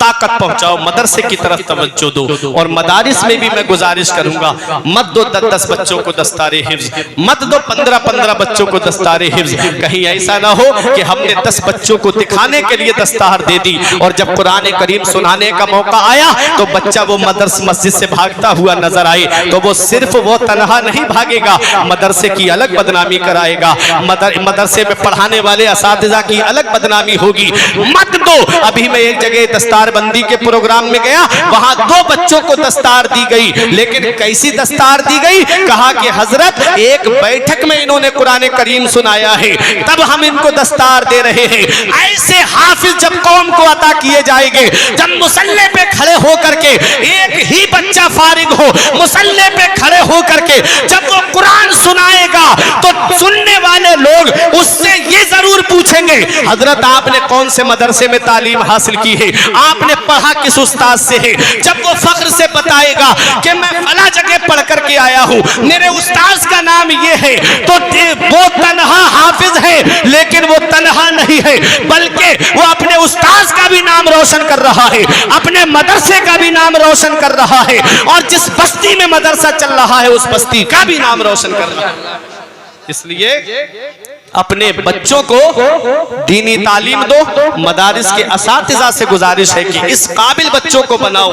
ताकत पहुंचाओ, मदरसे की तरफ तवज्जो दो। और मदारिस में भी मैं गुजारिश करूंगा, मत दो 10-10 बच्चों को दस्तारे हिफ्ज, मत दो 15-15 बच्चों को दस्तारे हिफ्ज। कहीं ऐसा ना हो कि हमने 10 बच्चों को दिखाने के लिए दस्तार दे दी और जब कुरान करीम सुनाने का मौका आया तो बच्चा वो मस्जिद से भागता हुआ नजर आए, तो वो सिर्फ वो तनहा नहीं भागेगा, मदरसे की अलग बदनामी कराएगा, मदरसे में पढ़ाने वाले असातिज़ा की अलग बदनामी होगी। मत दो। अभी मैं एक जगह दस्तार बंदी के प्रोग्राम में गया, वहां 2 बच्चों को दस्तार दी गई, लेकिन कैसी दस्तार दी गई? कहा कि हजरत एक बैठक में इन्होंने कुरान करीम सुनाया है, तब हम इनको दस्तार दे रहे हैं। ऐसे हाफिज जब कौम को अता किए जाएंगे, जब मुसल्ले पे खड़े होकर के एक ही बच्चा फारिग हो, मुसल्ले पे खड़े होकर के जब वो कुरान सुनाएगा तो सुनने वाले लोग उससे ये जरूर पूछेंगे, हजरत आपने कौन से मदरसे में तालीम हासिल की है, आपने पढ़ा किस उस्ताद से है। जब वो फख्र से बताएगा कि मैं फला जगह पढ़ करके आया हूँ, मेरे उस्ताद का नाम ये है, तो वो तन्हा हाफिज है, लेकिन वो तन्हा नहीं है, बल्कि वो अपने उस्ताद का भी नाम रोशन कर रहा है, अपने मदरसे का भी नाम रोशन कर रहा है, और जिस बस्ती में मदरसा चल रहा है उस बस्ती का भी नाम रोशन कर रहा है। इसलिए अपने बच्चों को दीनी तालीम दो। मदारिस के असातिज़ा से गुजारिश है कि इस काबिल बच्चों को बनाओ,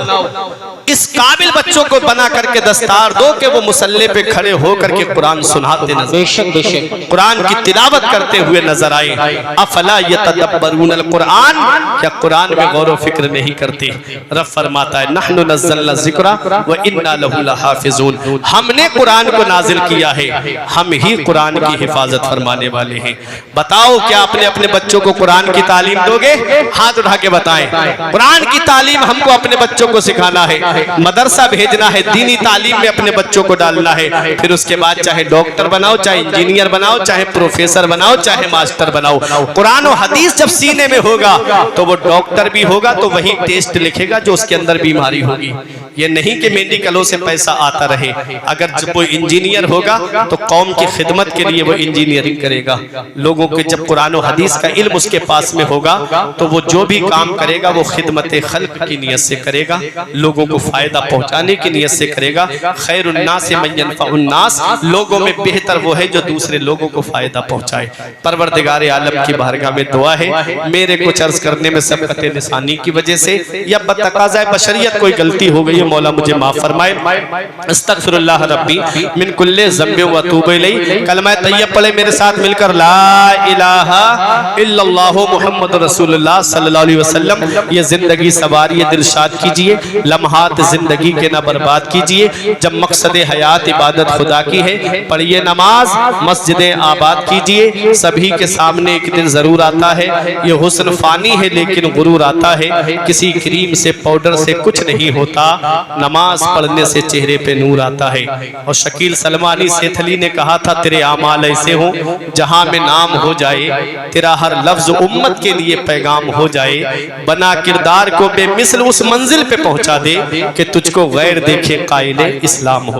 इस काबिल बच्चों को बना करके दस्तार दो कि वो मुसल्ले पे खड़े होकर के कुरान सुनाते नजर, बेशक बेशक कुरान की तिलावत करते हुए नजर आए। अफला यतदब्बरून कुरान, क्या कुरान में गौर व फिक्र नहीं करते? रब फरमाता है नहनु नज़्ज़लना ज़िक्रा व इन्ना लहु लहाफ़िज़ून, हमने कुरान को नाजिल किया है, हम ही कुरान की हिफाजत फरमाने वाले हैं। बताओ क्या अपने अपने बच्चों को कुरान की तालीम दोगे? हाथ उठा के बताएं। कुरान की तालीम हमको अपने बच्चों को सिखाना है, मदरसा भेजना है, दीनी तालीम में अपने बच्चों को डालना है। फिर उसके बाद चाहे डॉक्टर बनाओ, चाहे इंजीनियर बनाओ, चाहे प्रोफेसर बनाओ, चाहे मास्टर बनाओ, कुरान और हदीस जब सीने में होगा तो वो डॉक्टर भी होगा तो वही टेस्ट लिखेगा जो उसके अंदर बीमारी होगी। ये नहीं कि मेडिकलों से पैसा आता रहे। अगर कोई इंजीनियर होगा तो कौम की खिदमत के लिए वो इंजीनियरिंग करेगा। लोगों के जब कुरान और हदीस का इल्म उसके पास में होगा तो वो जो भी काम करेगा वो खिदमत खल्क की नियत से करेगा, लोगों को फायदा पहुंचाने की नियत से करेगा। खैरुन्नास मन यनफ़उन्नास, लोगों में बेहतर वो है जो दूसरे लोगों को फायदा पहुंचाए। परवरदिगार आलम की बारगाह में दुआ है, मेरे कुछ अर्ज करने में सबकत लिसानी की वजह से या बतकाज़ाए बशरियत कोई गलती हो गई है, मौला मुझे माफ फरमाए। अस्तगफिरुल्लाह रब्बी मिन कुल्ले ज़म्बि व अतूबु इलैहि। कलमा तय्यब पढ़े मेरे साथ मिलकर, ला इलाहा इल्लल्लाहु मुहम्मदुर रसूलुल्लाह सल्लल्लाहु अलैहि वसल्लम। ये जिंदगी सवारी दिलशाद कीजिए, लम्हात जिंदगी के ना बर्बाद कीजिए। जब मकसद हयात इबादत खुदा की है, पढ़िए नमाज, मस्जिदें आबाद कीजिए। सभी के सामने एक दिन जरूर आता है, ये हुस्न फानी है लेकिन गुरूर आता है। किसी क्रीम से पाउडर से कुछ नहीं होता, नमाज पढ़ने से चेहरे पे नूर आता है। और शकील सलमानी सेथली ने कहा था, तेरे आमाल ऐसे हो जहां में नाम हो जाए, तेरा हर लफ्ज उम्मत के लिए पैगाम हो जाए। बना किरदार को बेमिसल उस मंजिल पे पहुंचा दे कि तुझको गैर देखे कायले इस्लाम हो।